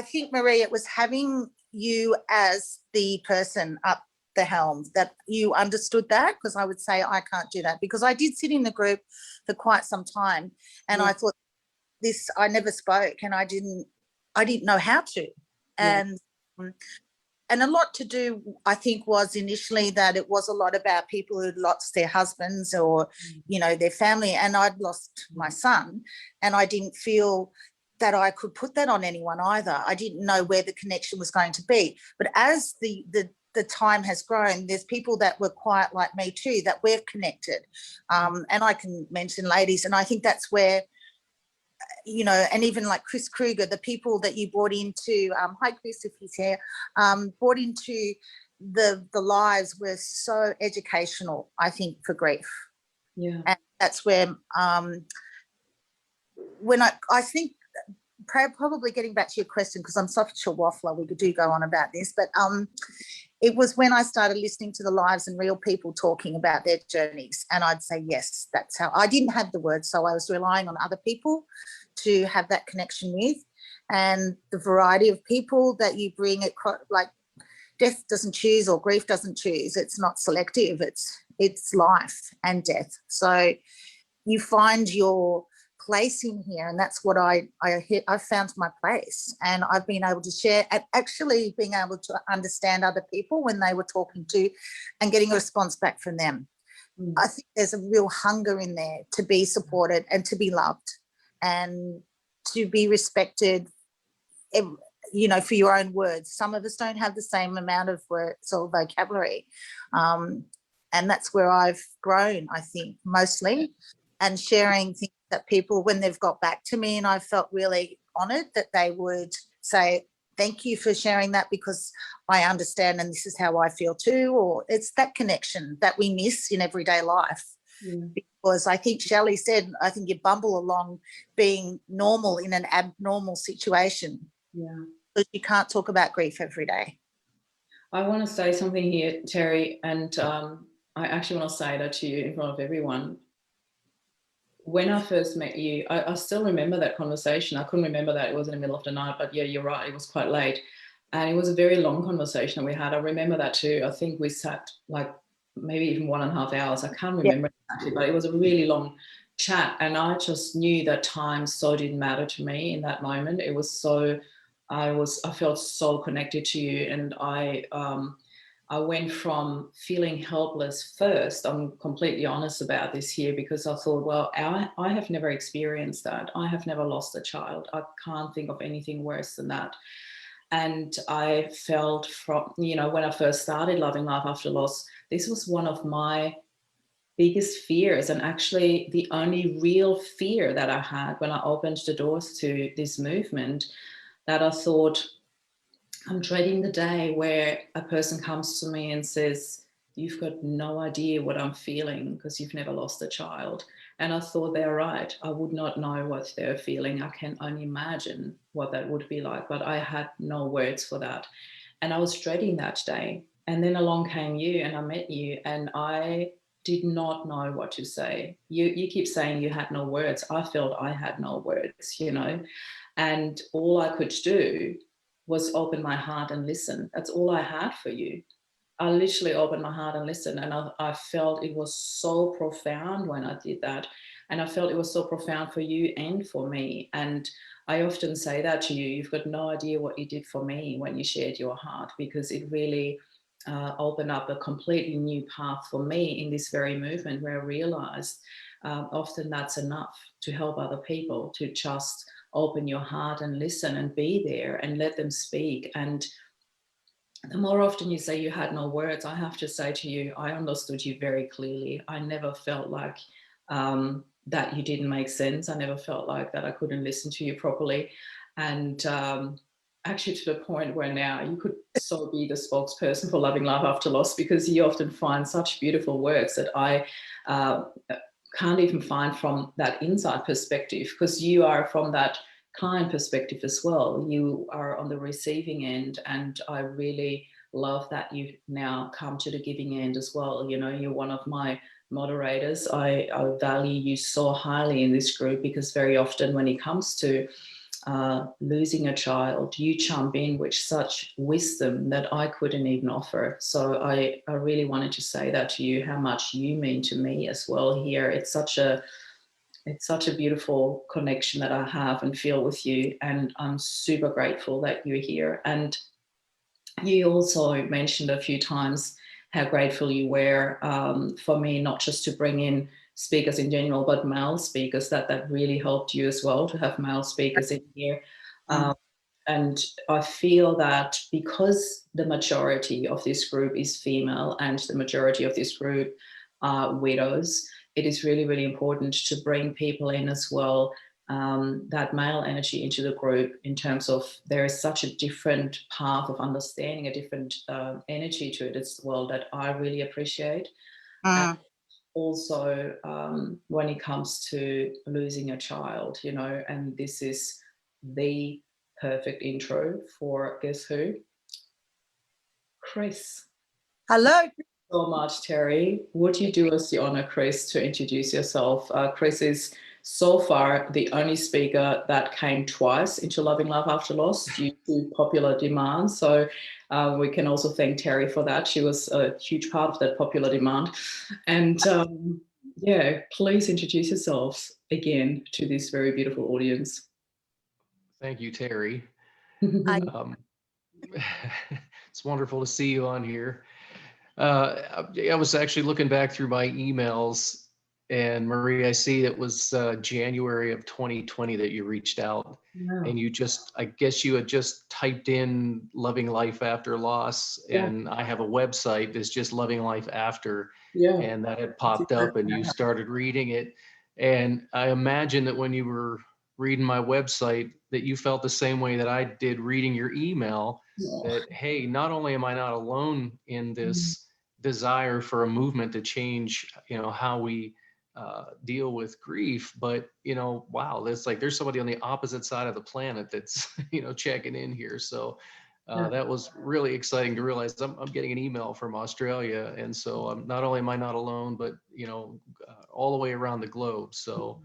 E: think, Marie, it was having you as the person up the helm, that you understood that, because I would say I can't do that, because I did sit in the group for quite some time, and I thought I never spoke, and I didn't know how to. And and a lot to do, I think, was initially that it was a lot about people who'd lost their husbands or, you know, their family. And I'd lost my son, and I didn't feel that I could put that on anyone either. I didn't know where the connection was going to be. But as the time has grown, there's people that were quiet like me too, that we've connected. And I can mention ladies, and I think that's where, you know, and even like Chris Kruger, the people that you brought into, hi Chris, if he's here, brought into the lives were so educational, I think, for grief.
A: Yeah.
E: And that's where, when I think, probably getting back to your question, because I'm such a waffler, we do go on about this, but it was when I started listening to the lives and real people talking about their journeys, and I'd say, yes, that's how. I didn't have the words, so I was relying on other people to have that connection with, and the variety of people that you bring, like death doesn't choose or grief doesn't choose. It's not selective. It's life and death. So you find your place in here, and that's what I found my place, and I've been able to share, and actually being able to understand other people when they were talking to, and getting a response back from them. I think there's a real hunger in there to be supported and to be loved and to be respected, you know, for your own words. Some of us don't have the same amount of words or vocabulary, and that's where I've grown, I think, mostly, and sharing things that people, when they've got back to me, and I felt really honoured that they would say, thank you for sharing that, because I understand and this is how I feel too. Or it's that connection that we miss in everyday life. Because I think Shelley said, I think you bumble along being normal in an abnormal situation. Because you can't talk about grief every day.
A: I want to say something here, Terry, and I actually want to say that to you in front of everyone. When I first met you, I still remember that conversation. I couldn't remember that it was in the middle of the night, but yeah, you're right, it was quite late. And it was a very long conversation we had. I remember that too. I think we sat like maybe even 1.5 hours. I can't remember exactly, but it was a really long chat. And I just knew that time so didn't matter to me in that moment. It was so, I felt so connected to you. And I went from feeling helpless first. I'm completely honest about this here, because I thought, well, I have never experienced that. I have never lost a child. I can't think of anything worse than that. And I felt from, you know, when I first started Loving Life After Loss, this was one of my biggest fears, and actually the only real fear that I had when I opened the doors to this movement, that I thought, I'm dreading the day where a person comes to me and says, you've got no idea what I'm feeling because you've never lost a child. And I thought, they're right. I would not know what they're feeling. I can only imagine what that would be like, but I had no words for that. And I was dreading that day. And then along came you, and I met you, and I did not know what to say. You keep saying you had no words. I felt I had no words, you know, and all I could do was open my heart and listen. That's all I had for you. I literally opened my heart and listened, and I felt it was so profound when I did that. And I felt it was so profound for you and for me. And I often say that to you, you've got no idea what you did for me when you shared your heart, because it really opened up a completely new path for me in this very movement, where I realized often that's enough to help other people, to just open your heart and listen and be there and let them speak. And the more often you say you had no words, I have to say to you, I understood you very clearly. I never felt like that you didn't make sense. I never felt like that I couldn't listen to you properly. And actually to the point where now you could so be the spokesperson for Loving Life After Loss, because you often find such beautiful words that I can't even find from that inside perspective, because you are from that client perspective as well. You are on the receiving end, and I really love that you've now come to the giving end as well. You know, you're one of my moderators. I value you so highly in this group, because very often when it comes to losing a child, you jump in with such wisdom that I couldn't even offer. So I really wanted to say that to you, how much you mean to me as well here. It's such a beautiful connection that I have and feel with you, and I'm super grateful that you're here. And you also mentioned a few times how grateful you were for me, not just to bring in speakers in general, but male speakers, that really helped you as well to have male speakers in here. And I feel that because the majority of this group is female and the majority of this group are widows, it is really, really important to bring people in as well, that male energy into the group, in terms of there is such a different path of understanding, a different energy to it as well, that I really appreciate. And also when it comes to losing a child, you know, and this is the perfect intro for guess who? Chris.
E: Hello.
A: So much, Terry. Would you do us the honor, Chris, to introduce yourself? Chris is so far the only speaker that came twice into Loving Love After Loss due to popular demand. So we can also thank Terry for that. She was a huge part of that popular demand. And yeah, please introduce yourselves again to this very beautiful audience.
F: Thank you, Terry.
E: Hi.
F: It's wonderful to see you on here. I was actually looking back through my emails, and Marie, I see it was January of 2020 that you reached out.
A: Wow.
F: And you just, I guess you had just typed in Loving Life After Loss, and I have a website that's just Loving Life After, and that had popped up, and you started reading it. And I imagine that when you were reading my website, that you felt the same way that I did reading your email, that, hey, not only am I not alone in this desire for a movement to change, you know, how we deal with grief, but, you know, wow, there's somebody on the opposite side of the planet that's, you know, checking in here. So that was really exciting to realize I'm getting an email from Australia. And so not only am I not alone, but, you know, all the way around the globe. So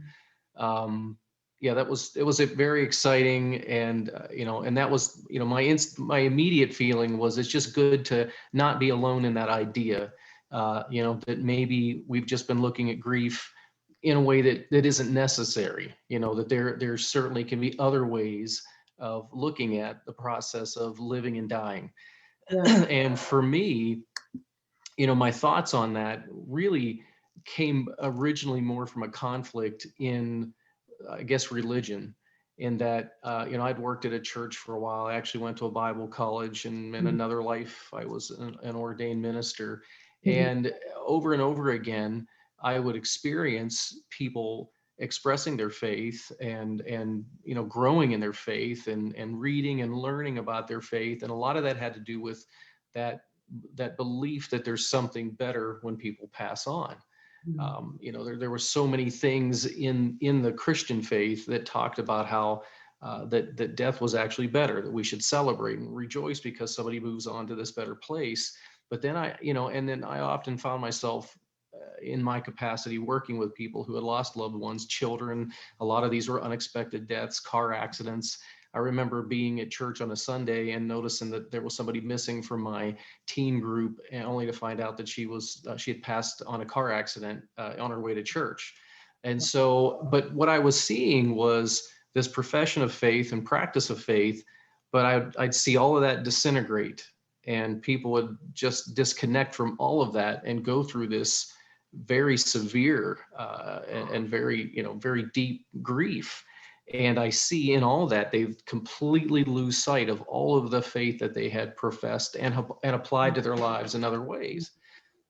F: yeah, it was a very exciting, and you know, and that was, you know, my immediate feeling was it's just good to not be alone in that idea, you know, that maybe we've just been looking at grief in a way that isn't necessary, you know, that there certainly can be other ways of looking at the process of living and dying. And for me, you know, my thoughts on that really came originally more from a conflict in, I guess, religion, in that, you know, I'd worked at a church for a while. I actually went to a Bible college, and in another life, I was an ordained minister. And over again, I would experience people expressing their faith and you know, growing in their faith and reading and learning about their faith. And a lot of that had to do with that belief that there's something better when people pass on. You know, there were so many things in the Christian faith that talked about how that death was actually better, that we should celebrate and rejoice because somebody moves on to this better place. But then I often found myself in my capacity working with people who had lost loved ones, children. A lot of these were unexpected deaths, car accidents. I remember being at church on a Sunday and noticing that there was somebody missing from my teen group, and only to find out that she had passed on a car accident on her way to church. And so, but what I was seeing was this profession of faith and practice of faith, but I'd see all of that disintegrate, and people would just disconnect from all of that and go through this very severe and very, you know, very deep grief. And I see in all that they completely lose sight of all of the faith that they had professed and applied to their lives in other ways.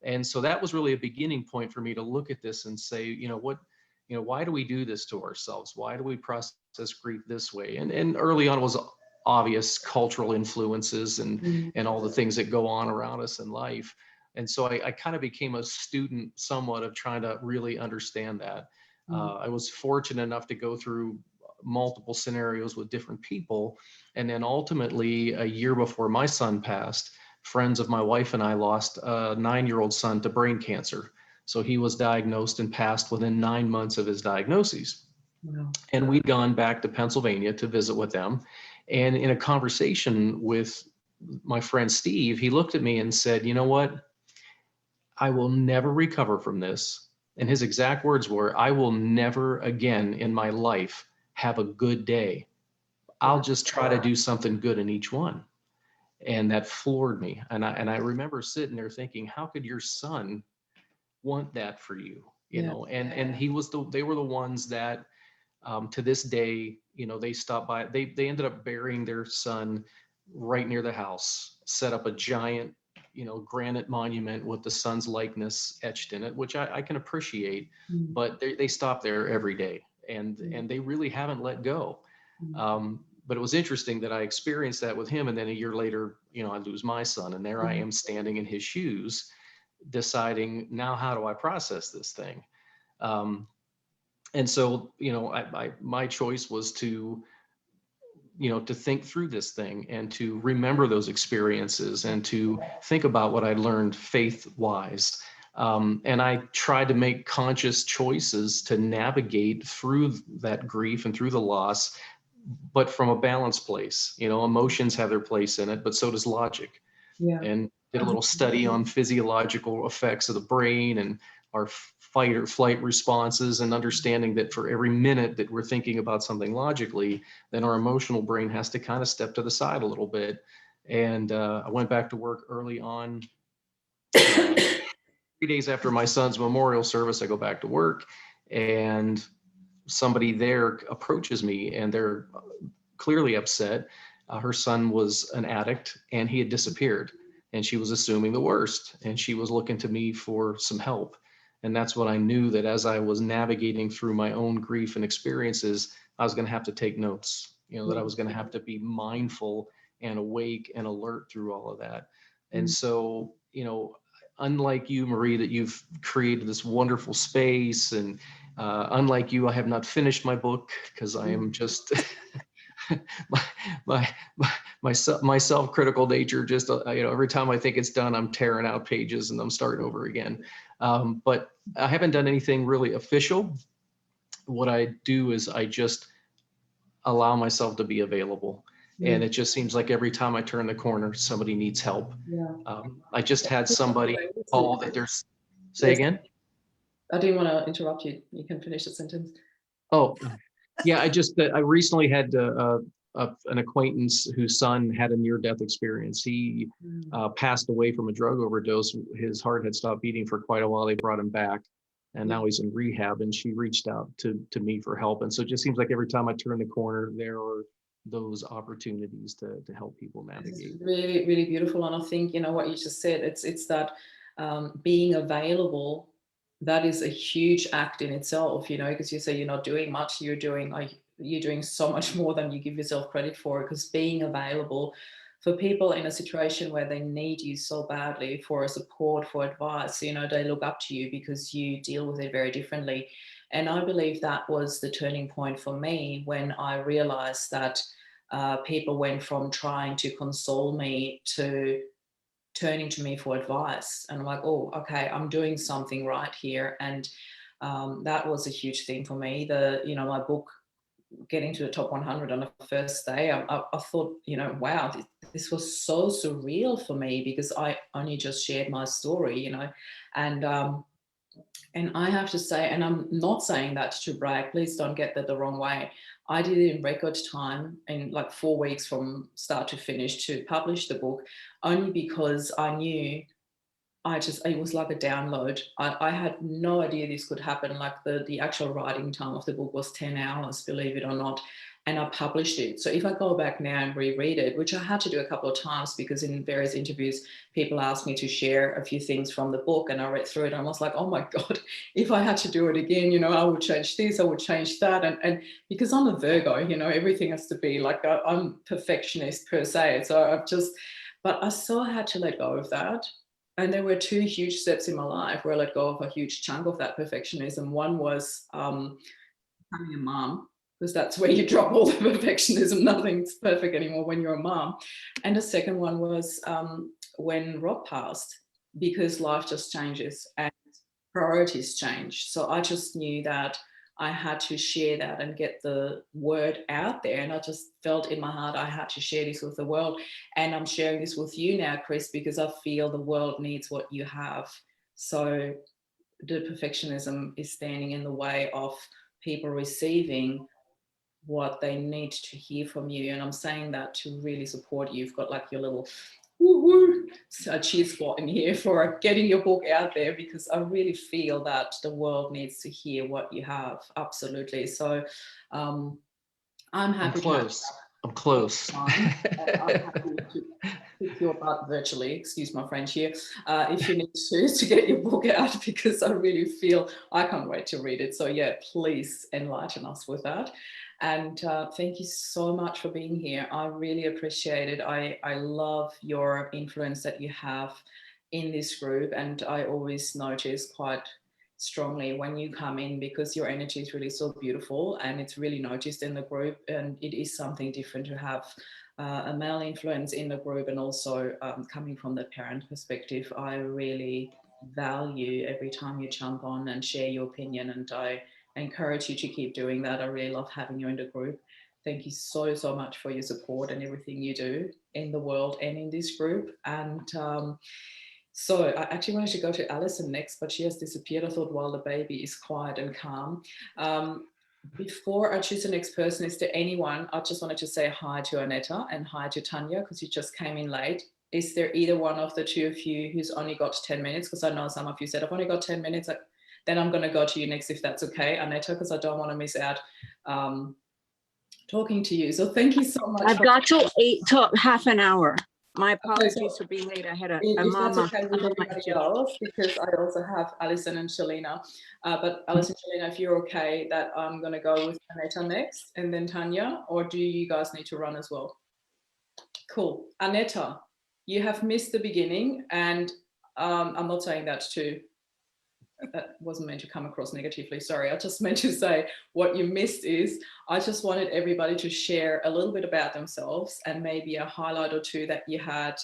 F: And so that was really a beginning point for me to look at this and say, you know, why do we do this to ourselves? Why do we process grief this way? And early on was obvious cultural influences and all the things that go on around us in life. And so I kind of became a student somewhat of trying to really understand that. I was fortunate enough to go through multiple scenarios with different people. And then ultimately, a year before my son passed, friends of my wife and I lost a 9-year-old son to brain cancer. So he was diagnosed and passed within 9 months of his diagnosis. Wow. And we'd gone back to Pennsylvania to visit with them. And in a conversation with my friend Steve, he looked at me and said, you know what? I will never recover from this. And his exact words were, I will never again in my life have a good day. I'll just try to do something good in each one. And that floored me. And I remember sitting there thinking, how could your son want that for you? You know, and they were the ones that to this day, you know, they stopped by, they ended up burying their son right near the house, set up a giant, you know, granite monument with the son's likeness etched in it, which I can appreciate, but they stop there every day, and they really haven't let go. But it was interesting that I experienced that with him, and then a year later, you know, I lose my son, and there I am standing in his shoes, deciding now how do I process this thing. And so, you know, my choice was to, you know, to think through this thing and to remember those experiences and to think about what I learned faith-wise. And I tried to make conscious choices to navigate through that grief and through the loss, but from a balanced place. You know, emotions have their place in it, but so does logic. And did a little study on physiological effects of the brain and our fight or flight responses, and understanding that for every minute that we're thinking about something logically, then our emotional brain has to kind of step to the side a little bit. And I went back to work early on. 3 days after my son's memorial service, I go back to work, and somebody there approaches me, and they're clearly upset. Her son was an addict and he had disappeared, and she was assuming the worst, and she was looking to me for some help. And that's when I knew that as I was navigating through my own grief and experiences, I was going to have to take notes, you know, that I was going to have to be mindful and awake and alert through all of that. And so, you know, unlike you, Marie, that you've created this wonderful space, and unlike you, I have not finished my book because I am just my self-critical nature. Just you know, every time I think it's done, I'm tearing out pages and I'm starting over again. But I haven't done anything really official. What I do is I just allow myself to be available. And it just seems like every time I turn the corner, somebody needs help. I just had somebody call that there's, say again?
A: I didn't want to interrupt you. You can finish the sentence.
F: Oh, yeah, I recently had an acquaintance whose son had a near-death experience. He passed away from a drug overdose. His heart had stopped beating for quite a while. They brought him back, and now he's in rehab, and she reached out to me for help. And so it just seems like every time I turn the corner, there are those opportunities to help people navigate.
A: It's really, really beautiful. And I think, you know, what you just said, it's that being available, that is a huge act in itself, you know, because you say you're not doing much, you're doing so much more than you give yourself credit for, because being available for people in a situation where they need you so badly for support, for advice, you know, they look up to you because you deal with it very differently. And I believe that was the turning point for me when I realized that people went from trying to console me to turning to me for advice. And I'm like, oh, okay, I'm doing something right here. And that was a huge thing for me. You know, my book getting to the top 100 on the first day, I thought, you know, wow, this was so surreal for me, because I only just shared my story, you know, and I have to say, and I'm not saying that to brag, please don't get that the wrong way. I did it in record time, in like 4 weeks from start to finish, to publish the book, only because I knew it was like a download. I had no idea this could happen. Like the actual writing time of the book was 10 hours, believe it or not. And I published it. So if I go back now and reread it, which I had to do a couple of times because in various interviews, people asked me to share a few things from the book, and I read through it and I was like, oh my God, if I had to do it again, you know, I would change this, I would change that. And because I'm a Virgo, you know, everything has to be like, I'm perfectionist per se. So but I still had to let go of that. And there were 2 huge steps in my life where I let go of a huge chunk of that perfectionism. One was becoming a mom, because that's where you drop all the perfectionism. Nothing's perfect anymore when you're a mom. And the second one was when Rob passed, because life just changes and priorities change. So I just knew that I had to share that and get the word out there. And I just felt in my heart I had to share this with the world. And I'm sharing this with you now, Chris, because I feel the world needs what you have. So the perfectionism is standing in the way of people receiving what they need to hear from you. And I'm saying that to really support you. You've got like your little woo-woo cheer squad in here for getting your book out there, because I really feel that the world needs to hear what you have. Absolutely. So I'm happy.
F: I'm close.
A: I'm happy to kick your butt virtually, excuse my French here, if you need to get your book out, because I really feel I can't wait to read it. So yeah, please enlighten us with that. And thank you so much for being here. I really appreciate it. I love your influence that you have in this group, and I always notice quite strongly when you come in, because your energy is really so beautiful and it's really noticed in the group, and it is something different to have a male influence in the group, and also coming from the parent perspective. I really value every time you jump on and share your opinion, and I encourage you to keep doing that. I really love having you in the group. Thank you so much for your support and everything you do in the world and in this group. And so I actually wanted to go to Alison next, but she has disappeared. I thought while the baby is quiet and calm. Before I choose the next person, is there anyone, I just wanted to say hi to Aneta and hi to Tanya, because you just came in late. Is there either one of the two of you who's only got 10 minutes? Because I know some of you said, I've only got 10 minutes. Then I'm going to go to you next, if that's okay, Aneta, because I don't want to miss out talking to you. So thank you so much.
G: I've got till half an hour. My apologies
A: Okay, so
G: for being late. I had a
A: if
G: mama.
A: that's okay with everybody else, because I also have Alison and Shalina. But Alison and Shalina, if you're okay, that I'm going to go with Aneta next and then Tanya, or do you guys need to run as well? Cool. Aneta, you have missed the beginning, and I'm not saying that that wasn't meant to come across negatively, sorry. I just meant to say what you missed is I just wanted everybody to share a little bit about themselves, and maybe a highlight or two that you had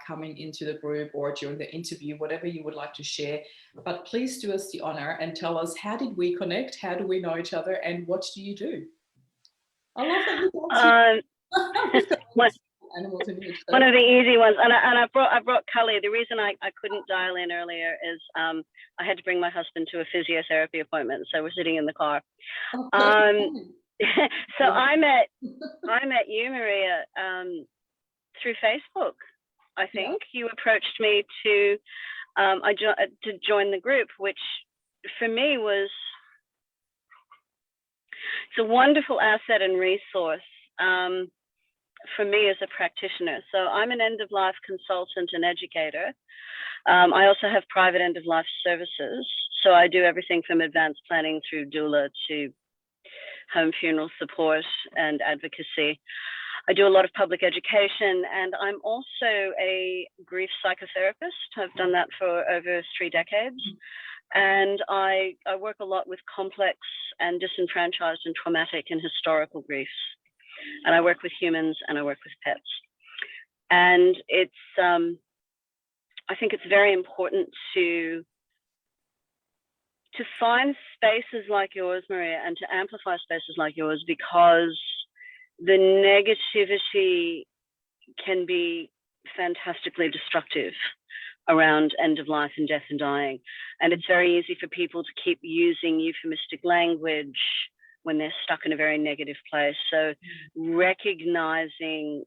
A: coming into the group or during the interview, whatever you would like to share. But please do us the honor and tell us, how did we connect? How do we know each other? And what do you do? I love that you animals in here.
H: One of the easy ones, and I brought Cully. The reason I couldn't dial in earlier is I had to bring my husband to a physiotherapy appointment, so we're sitting in the car. So I met you, Maria, through Facebook. I think you approached me to join the group, which for me was, it's a wonderful asset and resource. For me as a practitioner. So I'm an end-of-life consultant and educator. I also have private end-of-life services. So I do everything from advanced planning through doula to home funeral support and advocacy. I do a lot of public education, and I'm also a grief psychotherapist. I've done that for over 3 decades. And I work a lot with complex and disenfranchised and traumatic and historical griefs. And I work with humans and I work with pets. And it's, I think it's very important to find spaces like yours, Maria, and to amplify spaces like yours, because the negativity can be fantastically destructive around end of life and death and dying. And it's very easy for people to keep using euphemistic language when they're stuck in a very negative place. So recognizing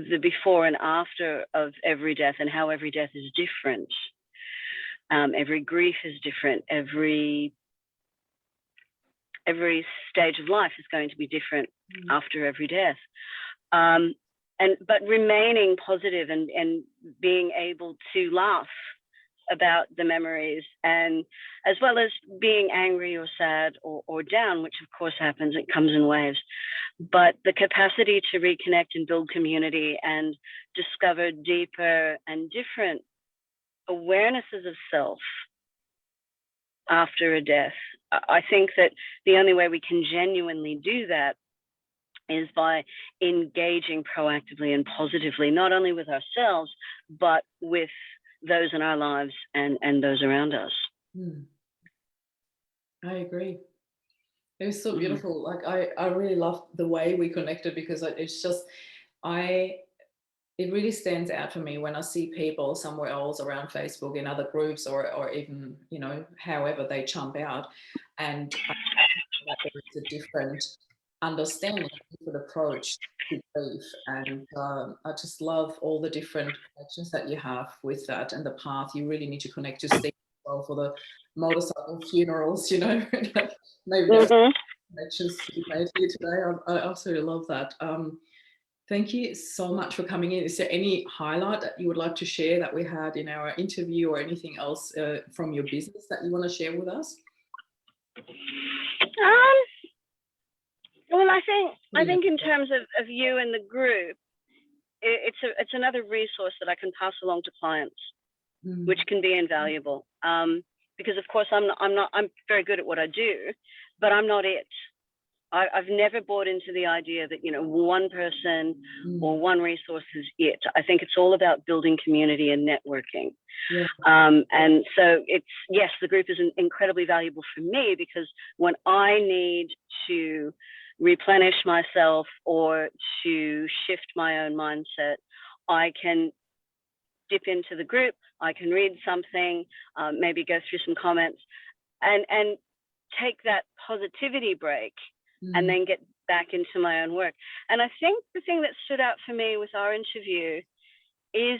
H: the before and after of every death, and how every death is different. Every grief is different. Every stage of life is going to be different after every death. But remaining positive and being able to laugh about the memories, and as well as being angry or sad or down, which of course happens, it comes in waves. But the capacity to reconnect and build community and discover deeper and different awarenesses of self after a death. I think that the only way we can genuinely do that is by engaging proactively and positively, not only with ourselves, but with those in our lives and those around us.
A: I agree. It was so beautiful. Like I really love the way we connected, because it's just, it really stands out for me when I see people somewhere else around Facebook in other groups or even, you know, however they jump out, and there is a different understanding, different approach to grief. And I just love all the different connections that you have with that and the path. You really need to connect to stay well for the motorcycle funerals, you know. Maybe there's connections to be made here today. I absolutely love that. Thank you so much for coming in. Is there any highlight that you would like to share that we had in our interview, or anything else from your business that you want to share with us?
H: Well, I think in terms of you and the group, it's another resource that I can pass along to clients, which can be invaluable. Because of course I'm very good at what I do, but I'm not it. I've never bought into the idea that, you know, one person or one resource is it. I think it's all about building community and networking.
A: Yeah.
H: And so yes, the group is incredibly valuable for me, because when I need to replenish myself or to shift my own mindset, I can dip into the group, I can read something, maybe go through some comments and take that positivity break and then get back into my own work. And I think the thing that stood out for me with our interview is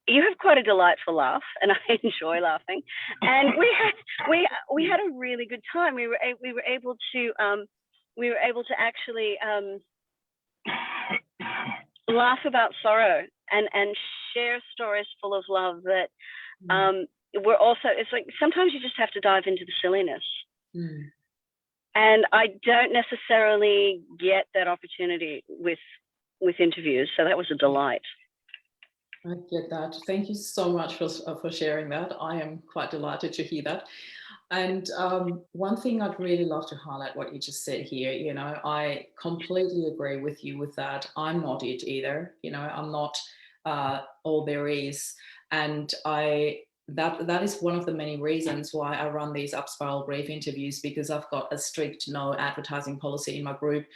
H: you have quite a delightful laugh, and I enjoy laughing. And we had a really good time. We were able to actually laugh about sorrow and share stories full of love that we're also, it's like sometimes you just have to dive into the silliness. And I don't necessarily get that opportunity with interviews. So that was a delight.
A: I get that. Thank you so much for sharing that. I am quite delighted to hear that. And one thing I'd really love to highlight what you just said here, you know, I completely agree with you with that. I'm not it either. You know, I'm not all there is. And that is one of the many reasons why I run these Up Spiral Grief interviews, because I've got a strict no advertising policy in my group,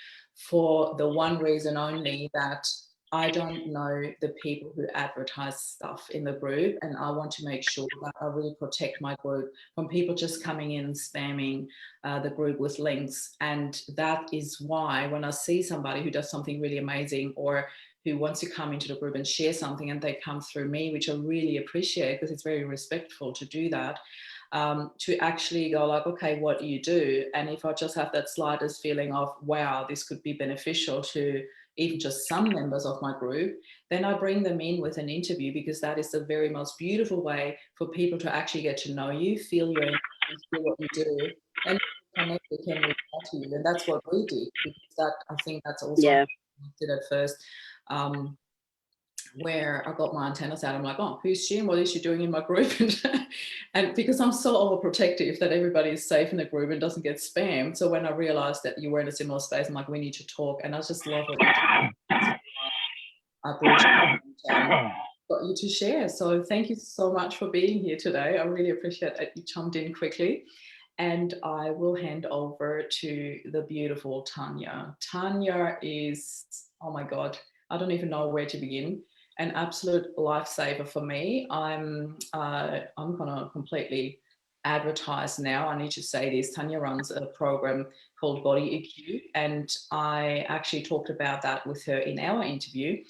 A: for the one reason only that I don't know the people who advertise stuff in the group, and I want to make sure that I really protect my group from people just coming in and spamming the group with links. And that is why when I see somebody who does something really amazing, or who wants to come into the group and share something, and they come through me, which I really appreciate because it's very respectful to do that, to actually go like, okay, what do you do? And if I just have that slightest feeling of, wow, this could be beneficial to even just some members of my group, then I bring them in with an interview, because that is the very most beautiful way for people to actually get to know you, feel your energy, feel what you do, and connect, they can reach out to you. And that's what we did, because I think that's also what I did at first. Where I got my antennas out, I'm like, oh, who's she and what is she doing in my group? And because I'm so overprotective that everybody is safe in the group and doesn't get spammed. So when I realized that you were in a similar space, I'm like, we need to talk. And I just love what you do. I brought you and got you to share. So thank you so much for being here today. I really appreciate that you jumped in quickly. And I will hand over to the beautiful Tanya. Tanya is, oh my God, I don't even know where to begin. An absolute lifesaver for me. I'm gonna completely advertise now. I need to say this. Tanya runs a program called Body EQ, and I actually talked about that with her in our interview.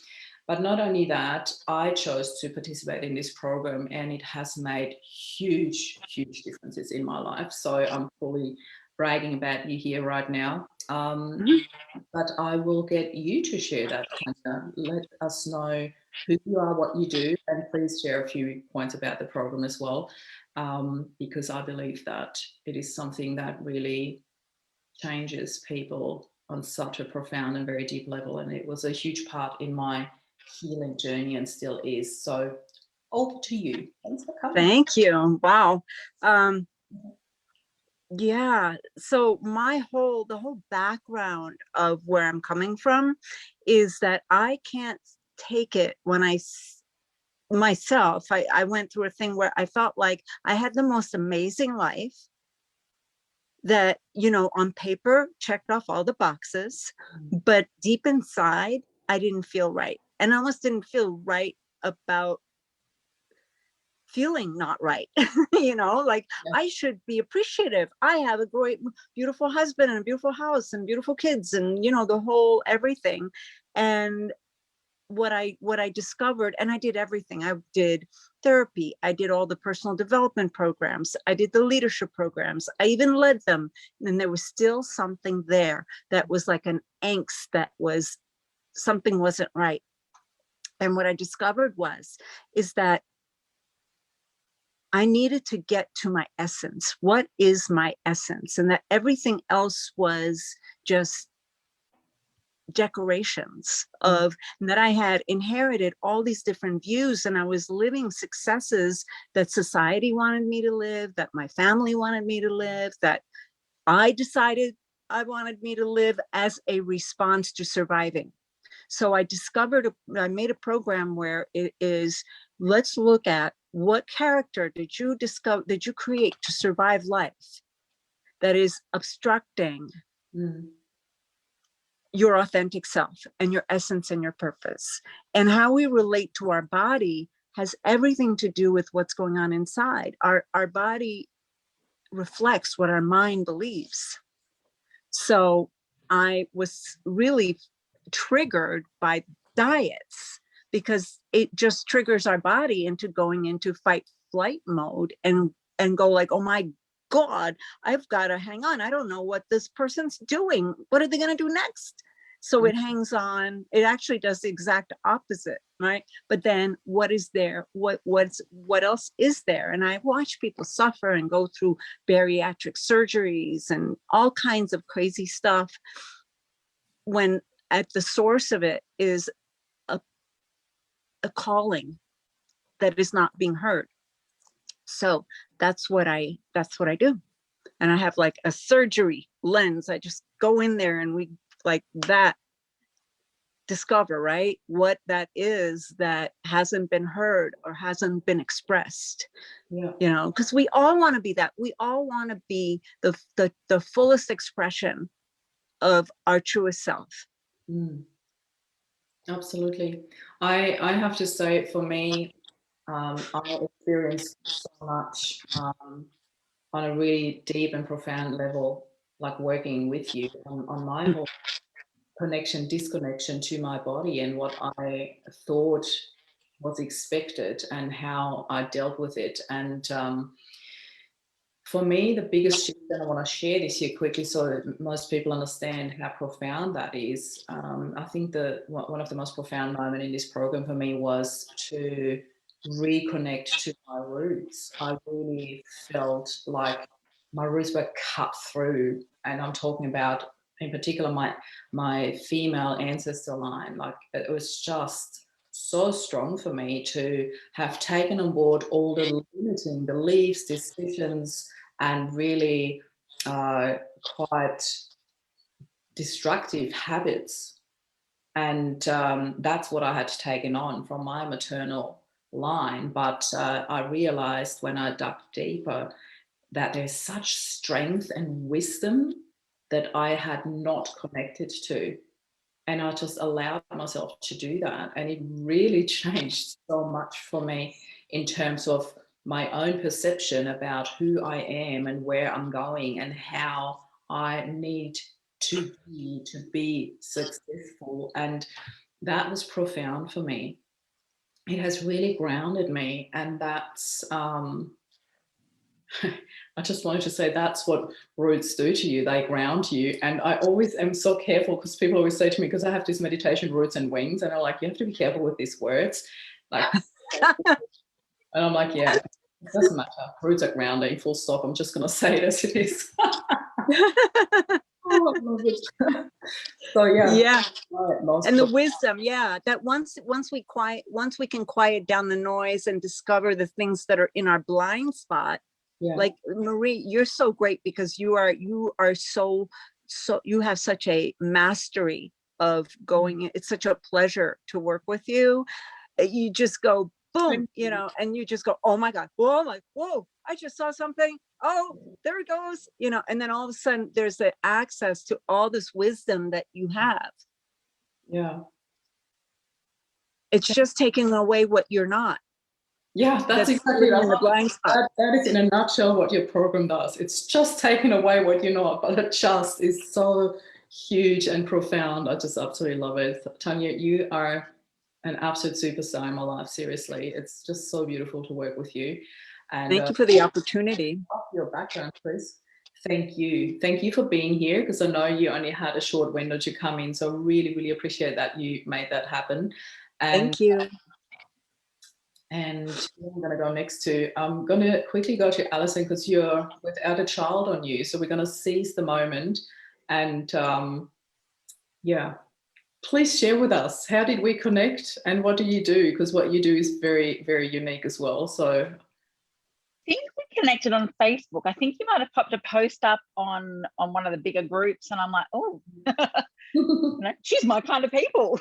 A: But not only that, I chose to participate in this program, and it has made huge, huge differences in my life. So I'm fully bragging about you here right now. But I will get you to share that, Tanya. Let us know who you are, what you do, and please share a few points about the program as well, because I believe that it is something that really changes people on such a profound and very deep level. And it was a huge part in my healing journey and still is. So over to you. Thanks for coming.
G: Thank you. Wow. Yeah, so the whole background of where I'm coming from is that I can't take it when I went through a thing where I felt like I had the most amazing life that, you know, on paper checked off all the boxes, but deep inside I didn't feel right, and I almost didn't feel right about feeling not right. You know, like I should be appreciative. I have a great, beautiful husband and a beautiful house and beautiful kids and, you know, the whole everything. And what I discovered, and I did everything. I did therapy. I did all the personal development programs. I did the leadership programs. I even led them. And there was still something there that was like an angst that was, something wasn't right. And what I discovered is that I needed to get to my essence. What is my essence? And that everything else was just decorations of, and that I had inherited all these different views, and I was living successes that society wanted me to live, that my family wanted me to live, that I decided I wanted me to live as a response to surviving. So I made a program where it is, let's look at what character did you create to survive life that is obstructing your authentic self and your essence and your purpose. And how we relate to our body has everything to do with what's going on inside. Our body reflects what our mind believes. So I was really triggered by diets because it just triggers our body into going into fight flight mode and go like, oh my God, I've got to hang on. I don't know what this person's doing. What are they going to do next? So it hangs on. It actually does the exact opposite, right? But then what is there? What else is there? And I watch people suffer and go through bariatric surgeries and all kinds of crazy stuff, when at the source of it is a calling that is not being heard. So that's what I do. And I have like a surgery lens. I just go in there and we like that discover, right, what that is that hasn't been heard or hasn't been expressed. You know, because we all want to be that. We all want to be the fullest expression of our truest self.
A: Absolutely. I have to say, for me, I experienced so much on a really deep and profound level, like working with you on my whole disconnection to my body and what I thought was expected and how I dealt with it. And for me, the biggest shift, and I want to share this here quickly so that most people understand how profound that is. I think one of the most profound moments in this program for me was to reconnect to my roots. I really felt like my roots were cut through, and I'm talking about, in particular, my female ancestor line. Like, it was just so strong for me to have taken on board all the limiting beliefs, decisions, and really quite destructive habits. And that's what I had taken on from my maternal line. But I realized when I dug deeper that there's such strength and wisdom that I had not connected to. And I just allowed myself to do that. And it really changed so much for me in terms of my own perception about who I am and where I'm going and how I need to be successful. And that was profound for me. It has really grounded me. And that's, I just wanted to say, that's what roots do to you. They ground you. And I always am so careful, because people always say to me, because I have this meditation, roots and wings, and I'm like, you have to be careful with these words. Like, and I'm like, yeah, it doesn't matter. Roots are grounding, full stop. I'm just going to say it as it is. Oh, I love it. So yeah.
G: And the wisdom, that once we can quiet down the noise and discover the things that are in our blind spot. Like, Marie, you're so great because you are so you have such a mastery of going. It's such a pleasure to work with you. You just go boom, you know, and you just go, oh my God, whoa, like, whoa, I just saw something. Oh, there it goes, you know, and then all of a sudden there's the access to all this wisdom that you have.
A: Yeah.
G: It's just taking away what you're not.
A: Yeah, that's exactly
G: in the blind spot.
A: that is in a nutshell what your program does. It's just taking away what you're not, but it just is so huge and profound. I just absolutely love it. Tanya, you are an absolute superstar in my life. Seriously, it's just so beautiful to work with you. And
G: Thank you for the opportunity.
A: your background, please. Thank you for being here, because I know you only had a short window to come in, so really, really appreciate that you made that happen. And
G: Thank you.
A: and I'm going to go next to, I'm going to quickly go to Alison, because you're without a child on you. So we're going to seize the moment. And yeah, please share with us, how did we connect and what do you do? Because what you do is very, very unique as well. So
I: I think we connected on Facebook. I think you might have popped a post up on one of the bigger groups, and I'm like, oh, you know, she's my kind of people.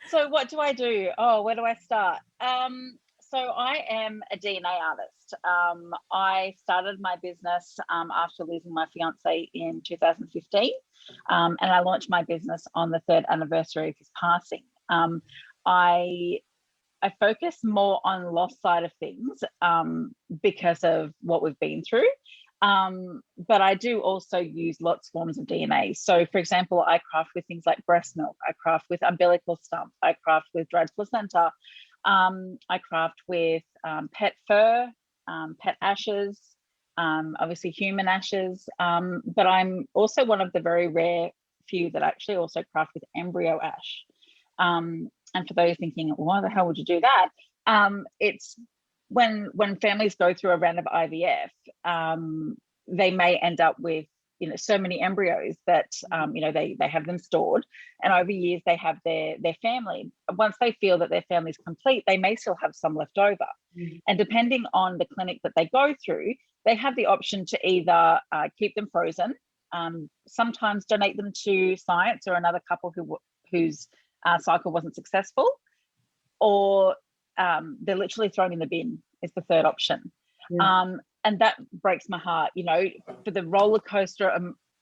I: So what do I do? Oh, where do I start? So I am a DNA artist. I started my business after losing my fiance in 2015, and I launched my business on the 3rd anniversary of his passing. I focus more on loss side of things because of what we've been through. But I do also use lots of forms of DNA. So for example, I craft with things like breast milk, I craft with umbilical stump, I craft with dried placenta, I craft with pet fur, pet ashes, obviously human ashes, but I'm also one of the very rare few that actually also craft with embryo ash. And for those thinking, why the hell would you do that? It's when families go through a round of IVF, they may end up with, you know, so many embryos that, you know, they have them stored, and over years they have their family. Once they feel that their family is complete, they may still have some left over. And depending on the clinic that they go through, they have the option to either keep them frozen, sometimes donate them to science or another couple whose cycle wasn't successful, or they're literally thrown in the bin is the third option. And that breaks my heart, you know, for the roller coaster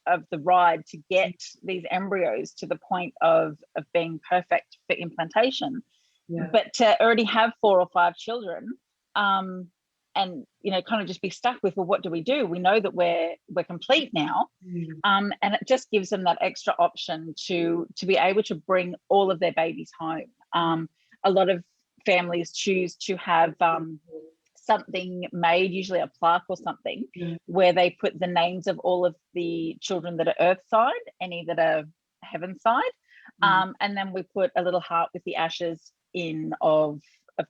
I: of the ride to get these embryos to the point of being perfect for implantation. But to already have 4 or 5 children, and, you know, kind of just be stuck with, well, what do? We know that we're complete now. And it just gives them that extra option to be able to bring all of their babies home. A lot of families choose to have something made, usually a plaque or something, where they put the names of all of the children that are earth side, any that are heaven side, and then we put a little heart with the ashes in of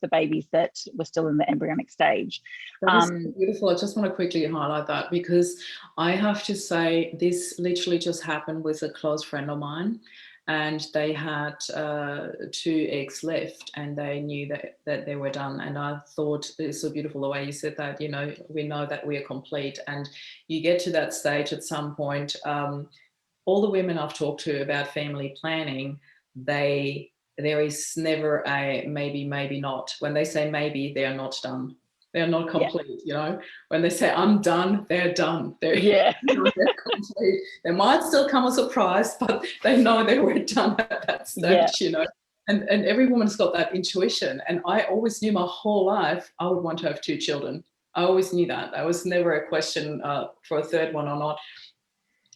I: the babies that were still in the embryonic stage.
A: That is beautiful. I just want to quickly highlight that, because I have to say this literally just happened with a close friend of mine, and they had 2 eggs left, and they knew that they were done. And I thought it's so beautiful the way you said that, you know, we know that we are complete, and you get to that stage at some point. All the women I've talked to about family planning, there is never a maybe, maybe not. When they say maybe, they are not done. They're not complete, you know. When they say I'm done, they're done. They're complete. They might still come a surprise, but they know they were done at that stage, you know. And every woman's got that intuition. And I always knew my whole life I would want to have 2 children. I always knew that. That was never a question for a third one or not.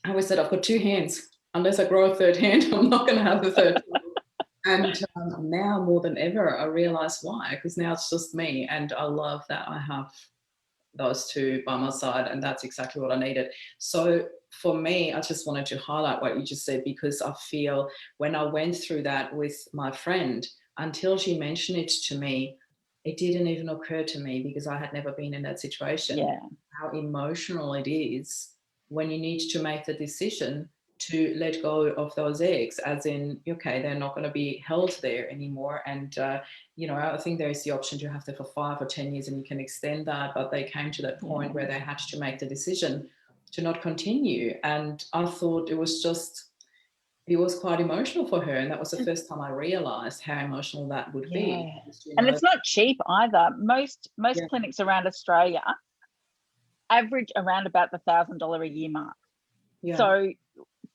A: I always said, I've got 2 hands. Unless I grow a third hand, I'm not going to have the third one. And now more than ever, I realize why, because now it's just me. And I love that I have those 2 by my side, and that's exactly what I needed. So for me, I just wanted to highlight what you just said, because I feel when I went through that with my friend, until she mentioned it to me, it didn't even occur to me, because I had never been in that situation, how emotional it is when you need to make the decision to let go of those eggs, as in, okay, they're not going to be held there anymore. And, you know, I think there is the option to have them for 5 or 10 years, and you can extend that. But they came to that point where they had to make the decision to not continue. And I thought it was quite emotional for her. And that was the first time I realized how emotional that would be.
I: And it's not cheap either. Most clinics around Australia average around about the $1,000 a year mark. So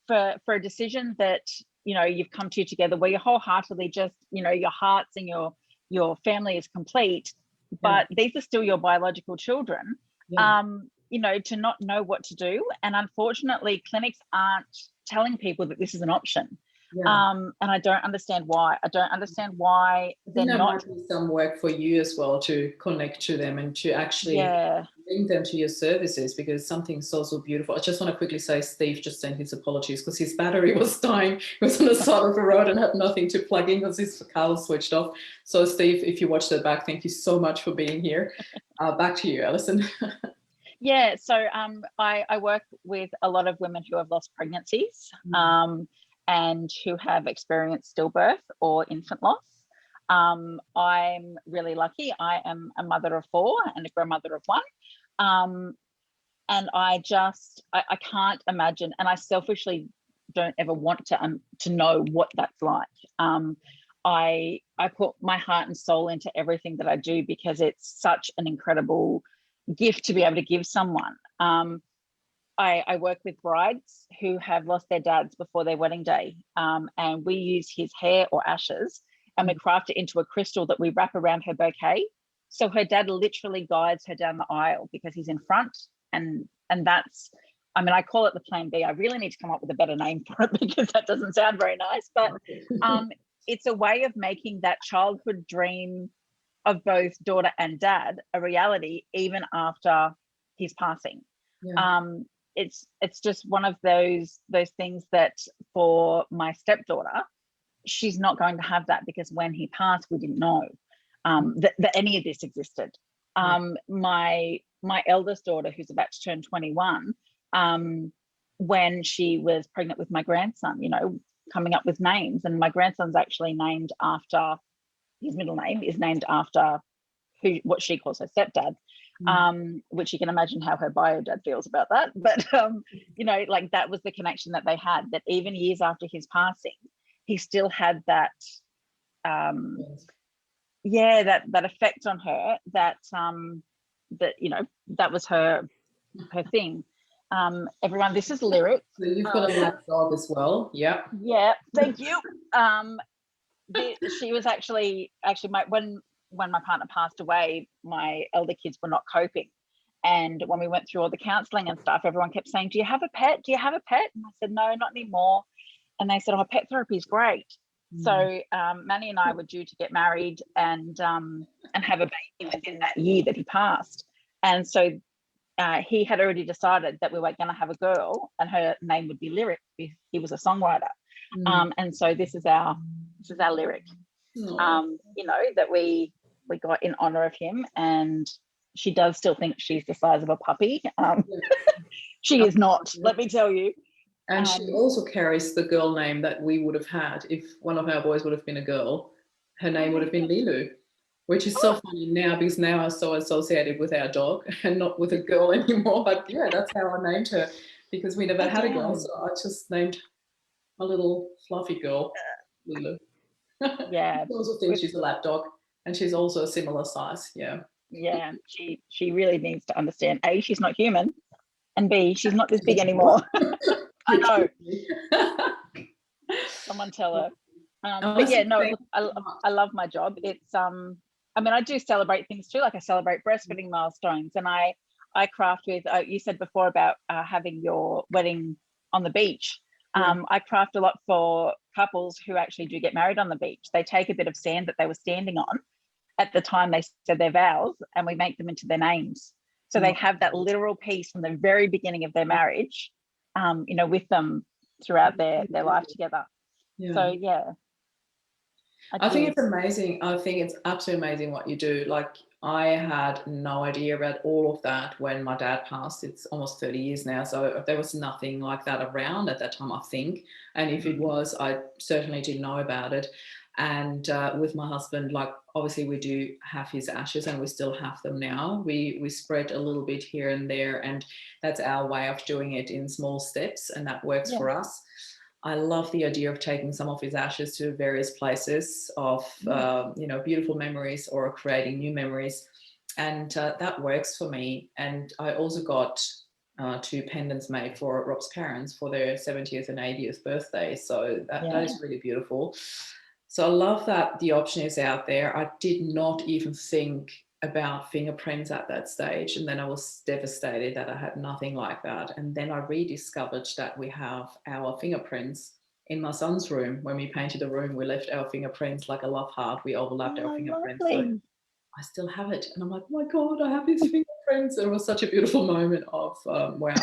I: for a decision that, you know, you've come to together, where you wholeheartedly just, you know, your hearts and your your family is complete, but these are still your biological children. You know, to not know what to do. And unfortunately, clinics aren't telling people that this is an option. And I don't understand why. I don't understand why they're not.
A: Might be some work for you as well to connect to them and to actually bring them to your services, because something so beautiful. I just want to quickly say, Steve just sent his apologies because his battery was dying. He was on the side of the road and had nothing to plug in because his car was switched off. So Steve, if you watch that back, thank you so much for being here. Back to you, Alison.
I: Yeah, so I work with a lot of women who have lost pregnancies and who have experienced stillbirth or infant loss. I'm really lucky. I am a mother of 4 and a grandmother of 1. And I can't imagine, and I selfishly don't ever want to know what that's like. I put my heart and soul into everything that I do because it's such an incredible gift to be able to give someone. I work with brides who have lost their dads before their wedding day, and we use his hair or ashes and we craft it into a crystal that we wrap around her bouquet. So her dad literally guides her down the aisle because he's in front, and that's, I mean, I call it the plan B. I really need to come up with a better name for it because that doesn't sound very nice, but it's a way of making that childhood dream of both daughter and dad a reality even after his passing. It's just one of those things that for my stepdaughter, she's not going to have that, because when he passed, we didn't know that any of this existed. My eldest daughter, who's about to turn 21, when she was pregnant with my grandson, you know, coming up with names, and my grandson's actually named after, his middle name is named after what she calls her stepdad, which you can imagine how her bio dad feels about that. But, you know, like that was the connection that they had, that even years after his passing, he still had that, that effect on her, that, you know, that was her thing. Everyone, this is Lyric.
A: So you've got a lap dog as well. Yeah,
I: thank you. She was actually when my partner passed away, my elder kids were not coping, and when we went through all the counselling and stuff, everyone kept saying, do you have a pet, do you have a pet? And I said, no, not anymore. And they said, oh, pet therapy is great. So Manny and I were due to get married and have a baby within that year that he passed, and so he had already decided that we were going to have a girl and her name would be Lyric. He was a songwriter. And so this is our Lyric, you know, that we got in honor of him. And she does still think she's the size of a puppy. She is not, let me tell you.
A: And she also carries the girl name that we would have had if one of our boys would have been a girl. Her name would have been Lilu, which is so funny now, because now I'm so associated with our dog and not with a girl anymore. But yeah, that's how I named her, because we never had a girl. So I just named my little fluffy girl Lilu.
I: Yeah.
A: I also think she's a lap dog, and she's also a similar size. Yeah.
I: She really needs to understand, A, she's not human, and B, she's not this big anymore. I know. Someone tell her. But yeah, no, look, I love my job. It's I mean, I do celebrate things too. Like I celebrate breastfeeding milestones, and I craft with. You said before about having your wedding on the beach. I craft a lot for couples who actually do get married on the beach. They take a bit of sand that they were standing on at the time they said their vows, and we make them into their names. So they have that literal piece from the very beginning of their marriage, you know, with them throughout their life together. So yeah.
A: I think it's amazing. I think it's absolutely amazing what you do. Like, I had no idea about all of that when my dad passed. It's almost 30 years now. So there was nothing like that around at that time, I think. And if it was, I certainly didn't know about it. And with my husband, like, obviously we do have his ashes and we still have them now. We spread a little bit here and there, and that's our way of doing it in small steps, and that works for us. I love the idea of taking some of his ashes to various places of, you know, beautiful memories or creating new memories. And that works for me. And I also got 2 pendants made for Rob's parents for their 70th and 80th birthday. So that is really beautiful. So I love that the option is out there. I did not even think about fingerprints at that stage. And then I was devastated that I had nothing like that. And then I rediscovered that we have our fingerprints in my son's room. When we painted the room, we left our fingerprints like a love heart. We overlapped our fingerprints. So I still have it. And I'm like, oh my God, I have these fingerprints. It was such a beautiful moment of, wow.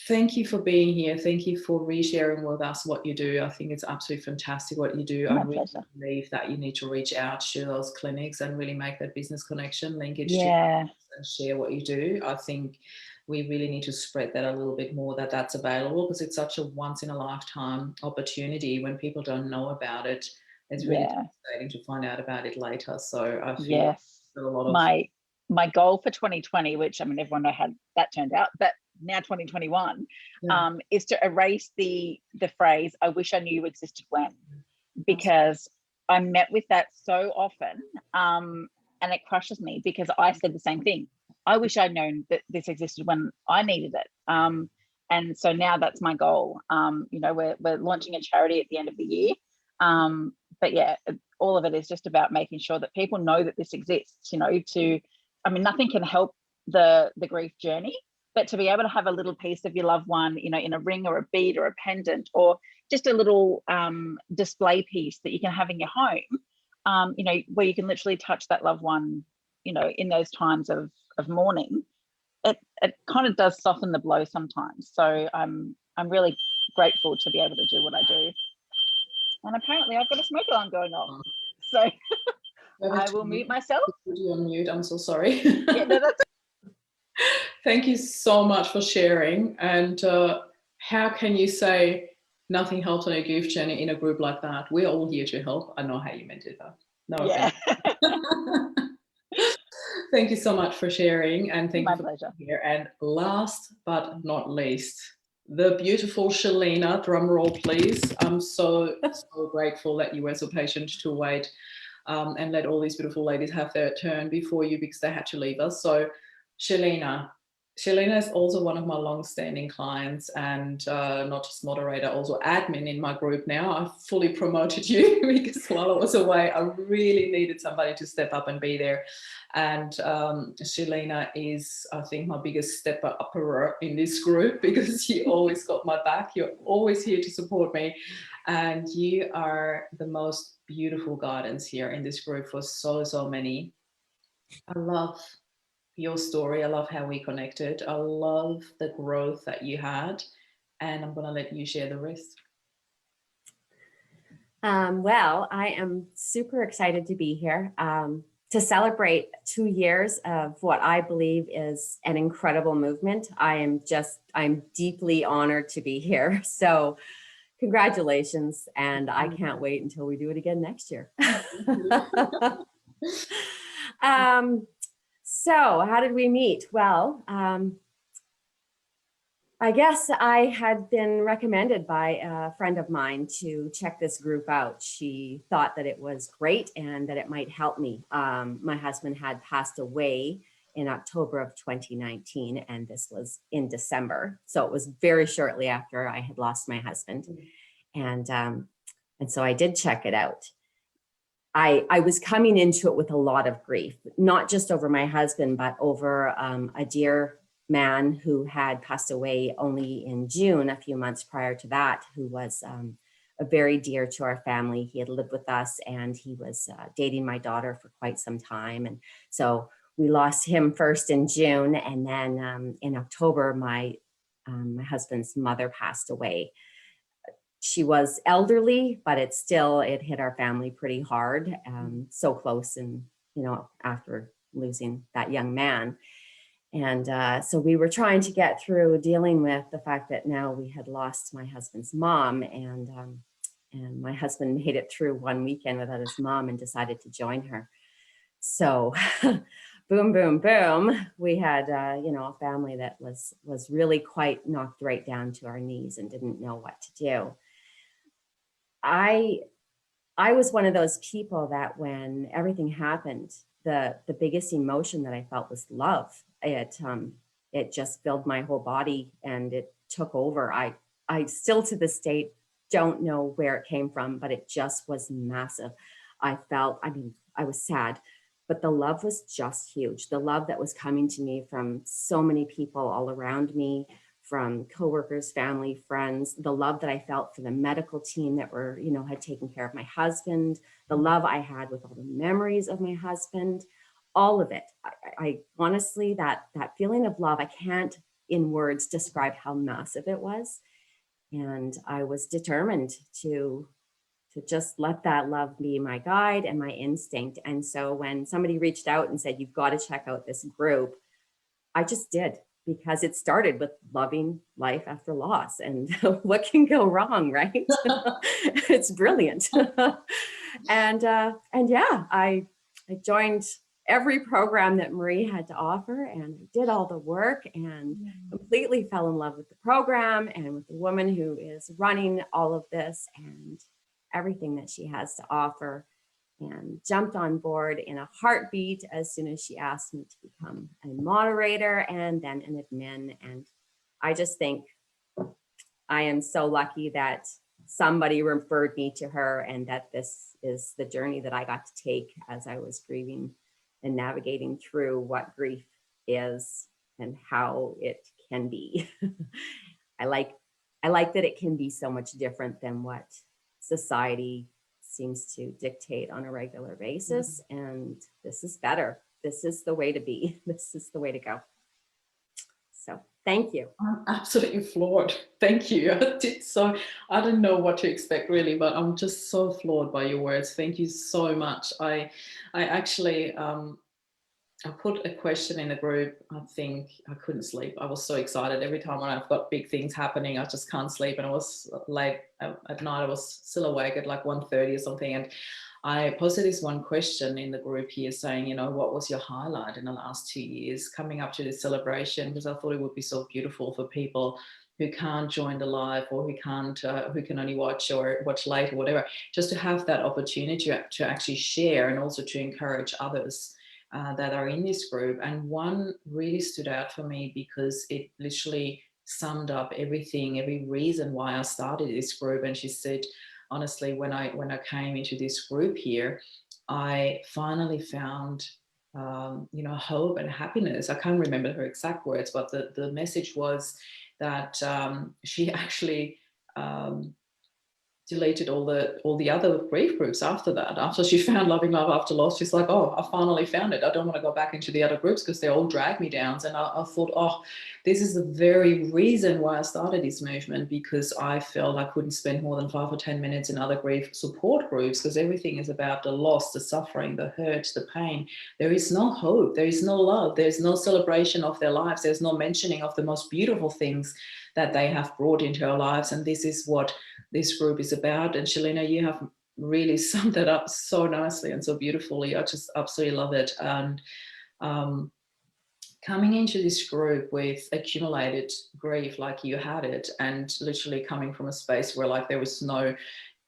A: Thank you for being here. Thank you for resharing with us what you do. I think it's absolutely fantastic what you do. I really believe that you need to reach out to those clinics and really make that business connection, linkage to and share what you do. I think we really need to spread that a little bit more, that that's available, because it's such a once in a lifetime opportunity. When people don't know about it, it's really devastating to find out about it later. So I feel a lot of
I: my goal for 2020, which I mean everyone knows how that turned out, but now 2021 is to erase the phrase "I wish I knew you existed when," because I'm met with that so often, and it crushes me, because I said the same thing. I wish I'd known that this existed when I needed it. And so now that's my goal. You know, we're launching a charity at the end of the year. But yeah, all of it is just about making sure that people know that this exists, you know, I mean, nothing can help the grief journey, but to be able to have a little piece of your loved one, you know, in a ring or a bead or a pendant, or just a little display piece that you can have in your home, you know, where you can literally touch that loved one, you know, in those times of mourning, it kind of does soften the blow sometimes. So I'm really grateful to be able to do what I do. And apparently I've got a smoke alarm going off. So I will mute myself.
A: Put you on mute. I'm so sorry.
I: Yeah, no, that's
A: Thank you so much for sharing. And how can you say nothing helps on a grief journey in a group like that? We're all here to help. I know how you meant it, though. No offense. Thank you so much for sharing, and thank you for being here. And last but not least, the beautiful Shelina, drum roll please. I'm so grateful that you were so patient to wait and let all these beautiful ladies have their turn before you, because they had to leave us. So Shelina is also one of my long-standing clients, and not just moderator, also admin in my group now. I've fully promoted you because while I was away, I really needed somebody to step up and be there. And Shelina is, I think, my biggest step-upper in this group, because you always got my back. You're always here to support me. And you are the most beautiful guidance here in this group for so many. I love your story. I love how we connected. I love the growth that you had, and I'm going to let you share the rest.
J: Well, I am super excited to be here to celebrate 2 years of what I believe is an incredible movement. I'm deeply honored to be here. So congratulations. And I can't wait until we do it again next year. So how did we meet? Well, I guess I had been recommended by a friend of mine to check this group out. She thought that it was great and that it might help me. My husband had passed away in October of 2019, and this was in December. So it was very shortly after I had lost my husband. And so I did check it out. I was coming into it with a lot of grief, not just over my husband, but over a dear man who had passed away only in June, a few months prior to that, who was very dear to our family. He had lived with us, and he was dating my daughter for quite some time. And so we lost him first in June, and then in October, my husband's mother passed away. She was elderly, but it hit our family pretty hard, so close, and after losing that young man. And so we were trying to get through dealing with the fact that now we had lost my husband's mom, and my husband made it through one weekend without his mom and decided to join her. So boom, boom, boom. We had, a family that was really quite knocked right down to our knees and didn't know what to do. I was one of those people that when everything happened, the biggest emotion that I felt was love. It just filled my whole body and it took over. I still to this date don't know where it came from, but it just was massive. I was sad, but the love was just huge. The love that was coming to me from so many people all around me, from coworkers, family, friends, the love that I felt for the medical team that were, had taken care of my husband, the love I had with all the memories of my husband, all of it. I honestly, that feeling of love, I can't in words describe how massive it was. And I was determined to just let that love be my guide and my instinct. And so when somebody reached out and said, you've got to check out this group, I just did, because it started with loving life after loss. And what can go wrong, right? It's brilliant. And yeah, I joined every program that Marie had to offer, and I did all the work and completely fell in love with the program and with the woman who is running all of this and everything that she has to offer, and jumped on board in a heartbeat as soon as she asked me to become a moderator and then an admin. And I just think I am so lucky that somebody referred me to her, and that this is the journey that I got to take as I was grieving and navigating through what grief is and how it can be. I like that it can be so much different than what society seems to dictate on a regular basis. And this is better. This is the way to be. This is the way to go. So thank you.
A: I'm absolutely floored. Thank you. I didn't know what to expect really, but I'm just so floored by your words. Thank you so much. I actually, I put a question in the group. I think I couldn't sleep. I was so excited. Every time when I've got big things happening, I just can't sleep. And it was late at night. I was still awake at like 1:30 or something. And I posted this one question in the group here saying, what was your highlight in the last 2 years coming up to this celebration? Because I thought it would be so beautiful for people who can't join the live, or who can only watch or watch late or whatever, just to have that opportunity to actually share, and also to encourage others that are in this group. And one really stood out for me because it literally summed up everything, every reason why I started this group. And she said, honestly, when I came into this group here, I finally found hope and happiness. I can't remember her exact words, but the message was that she actually deleted all the other grief groups after that. After she found Loving Love After Loss, she's like, oh, I finally found it. I don't want to go back into the other groups because they all drag me down. And I thought, oh, this is the very reason why I started this movement, because I felt I couldn't spend more than 5 or 10 minutes in other grief support groups, because everything is about the loss, the suffering, the hurt, the pain. There is no hope. There is no love. There's no celebration of their lives. There's no mentioning of the most beautiful things that they have brought into our lives. And this is what this group is about. And Shelena, you have really summed that up so nicely and so beautifully. I just absolutely love it. And coming into this group with accumulated grief like you had it, and literally coming from a space where like there was no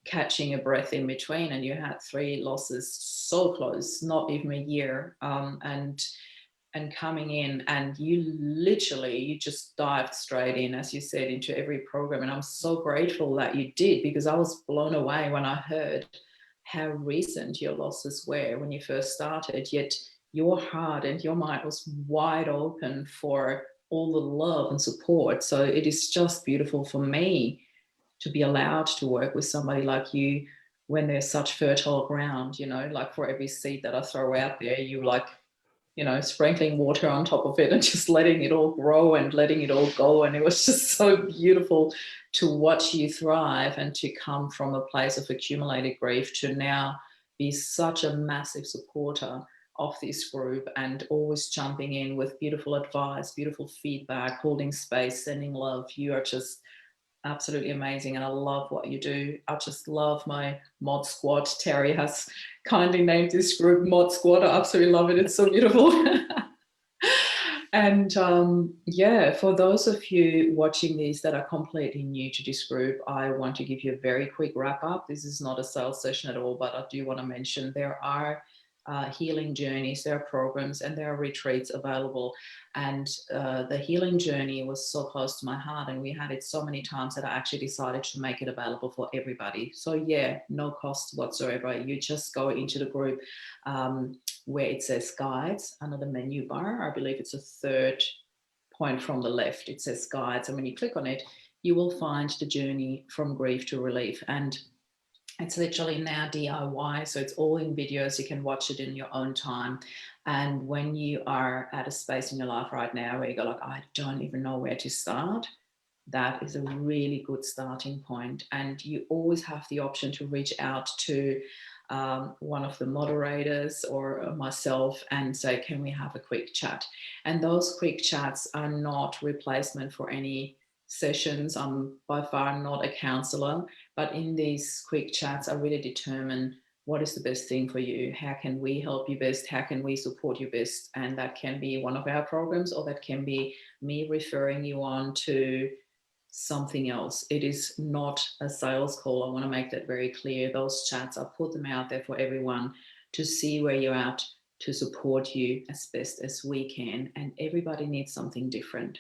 A: catching a breath in between, and you had 3 losses so close, not even a year, and coming in, and you just dived straight in, as you said, into every program. And I'm so grateful that you did, because I was blown away when I heard how recent your losses were when you first started, yet your heart and your mind was wide open for all the love and support. So it is just beautiful for me to be allowed to work with somebody like you when there's such fertile ground, like for every seed that I throw out there, you like, sprinkling water on top of it and just letting it all grow and letting it all go. And it was just so beautiful to watch you thrive, and to come from a place of accumulated grief to now be such a massive supporter of this group, and always jumping in with beautiful advice, beautiful feedback, holding space, sending love. You are just absolutely amazing, and I love what you do. I just love my mod squad. Terry has kindly named this group Mod Squad. I absolutely love it. It's so beautiful. And yeah, for those of you watching these that are completely new to this group, I want to give you a very quick wrap up. This is not a sales session at all, but I do want to mention there are healing journeys, there are programs, and there are retreats available. And the healing journey was so close to my heart, and we had it so many times that I actually decided to make it available for everybody. So yeah, no cost whatsoever. You just go into the group where it says guides under the menu bar. I believe it's a third point from the left. It says guides, and when you click on it, you will find the journey from grief to relief. And it's literally now DIY, so it's all in videos. You can watch it in your own time. And when you are at a space in your life right now where you go like, I don't even know where to start, that is a really good starting point. And you always have the option to reach out to one of the moderators or myself and say, can we have a quick chat? And those quick chats are not replacement for any sessions. I'm by far not a counselor, but in these quick chats, I really determine what is the best thing for you. How can we help you best? How can we support you best? And that can be one of our programs, or that can be me referring you on to something else. It is not a sales call. I want to make that very clear. Those chats, I put them out there for everyone to see where you're at, to support you as best as we can. And everybody needs something different.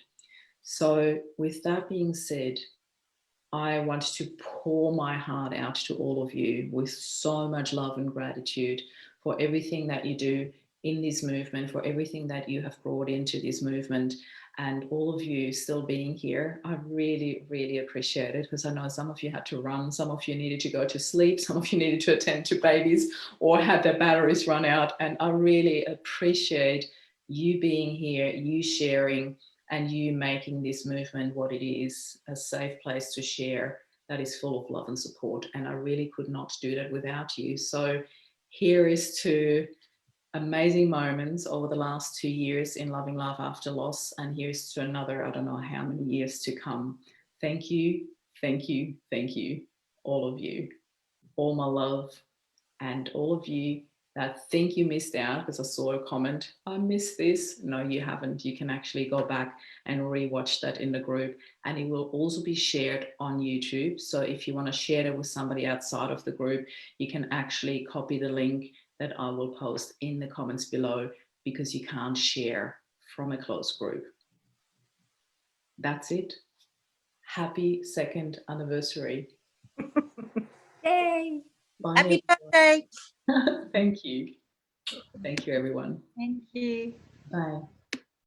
A: So with that being said, I want to pour my heart out to all of you with so much love and gratitude for everything that you do in this movement, for everything that you have brought into this movement, and all of you still being here. I really, really appreciate it, because I know some of you had to run, some of you needed to go to sleep, some of you needed to attend to babies or had their batteries run out. And I really appreciate you being here, you sharing, and you making this movement what it is, a safe place to share that is full of love and support. And I really could not do that without you. So here is to amazing moments over the last 2 years in Loving Life After Loss. And here's to another, I don't know how many years to come. Thank you, thank you, thank you, all of you. All my love, and all of you that think you missed out, because I saw a comment, I missed this. No, you haven't. You can actually go back and rewatch that in the group, and it will also be shared on YouTube. So if you want to share it with somebody outside of the group, you can actually copy the link that I will post in the comments below, because you can't share from a closed group. That's it. Happy 2nd anniversary.
J: Yay!
A: Bye.
E: Happy birthday.
A: Thank you. Thank you, everyone.
D: Thank you.
A: Bye.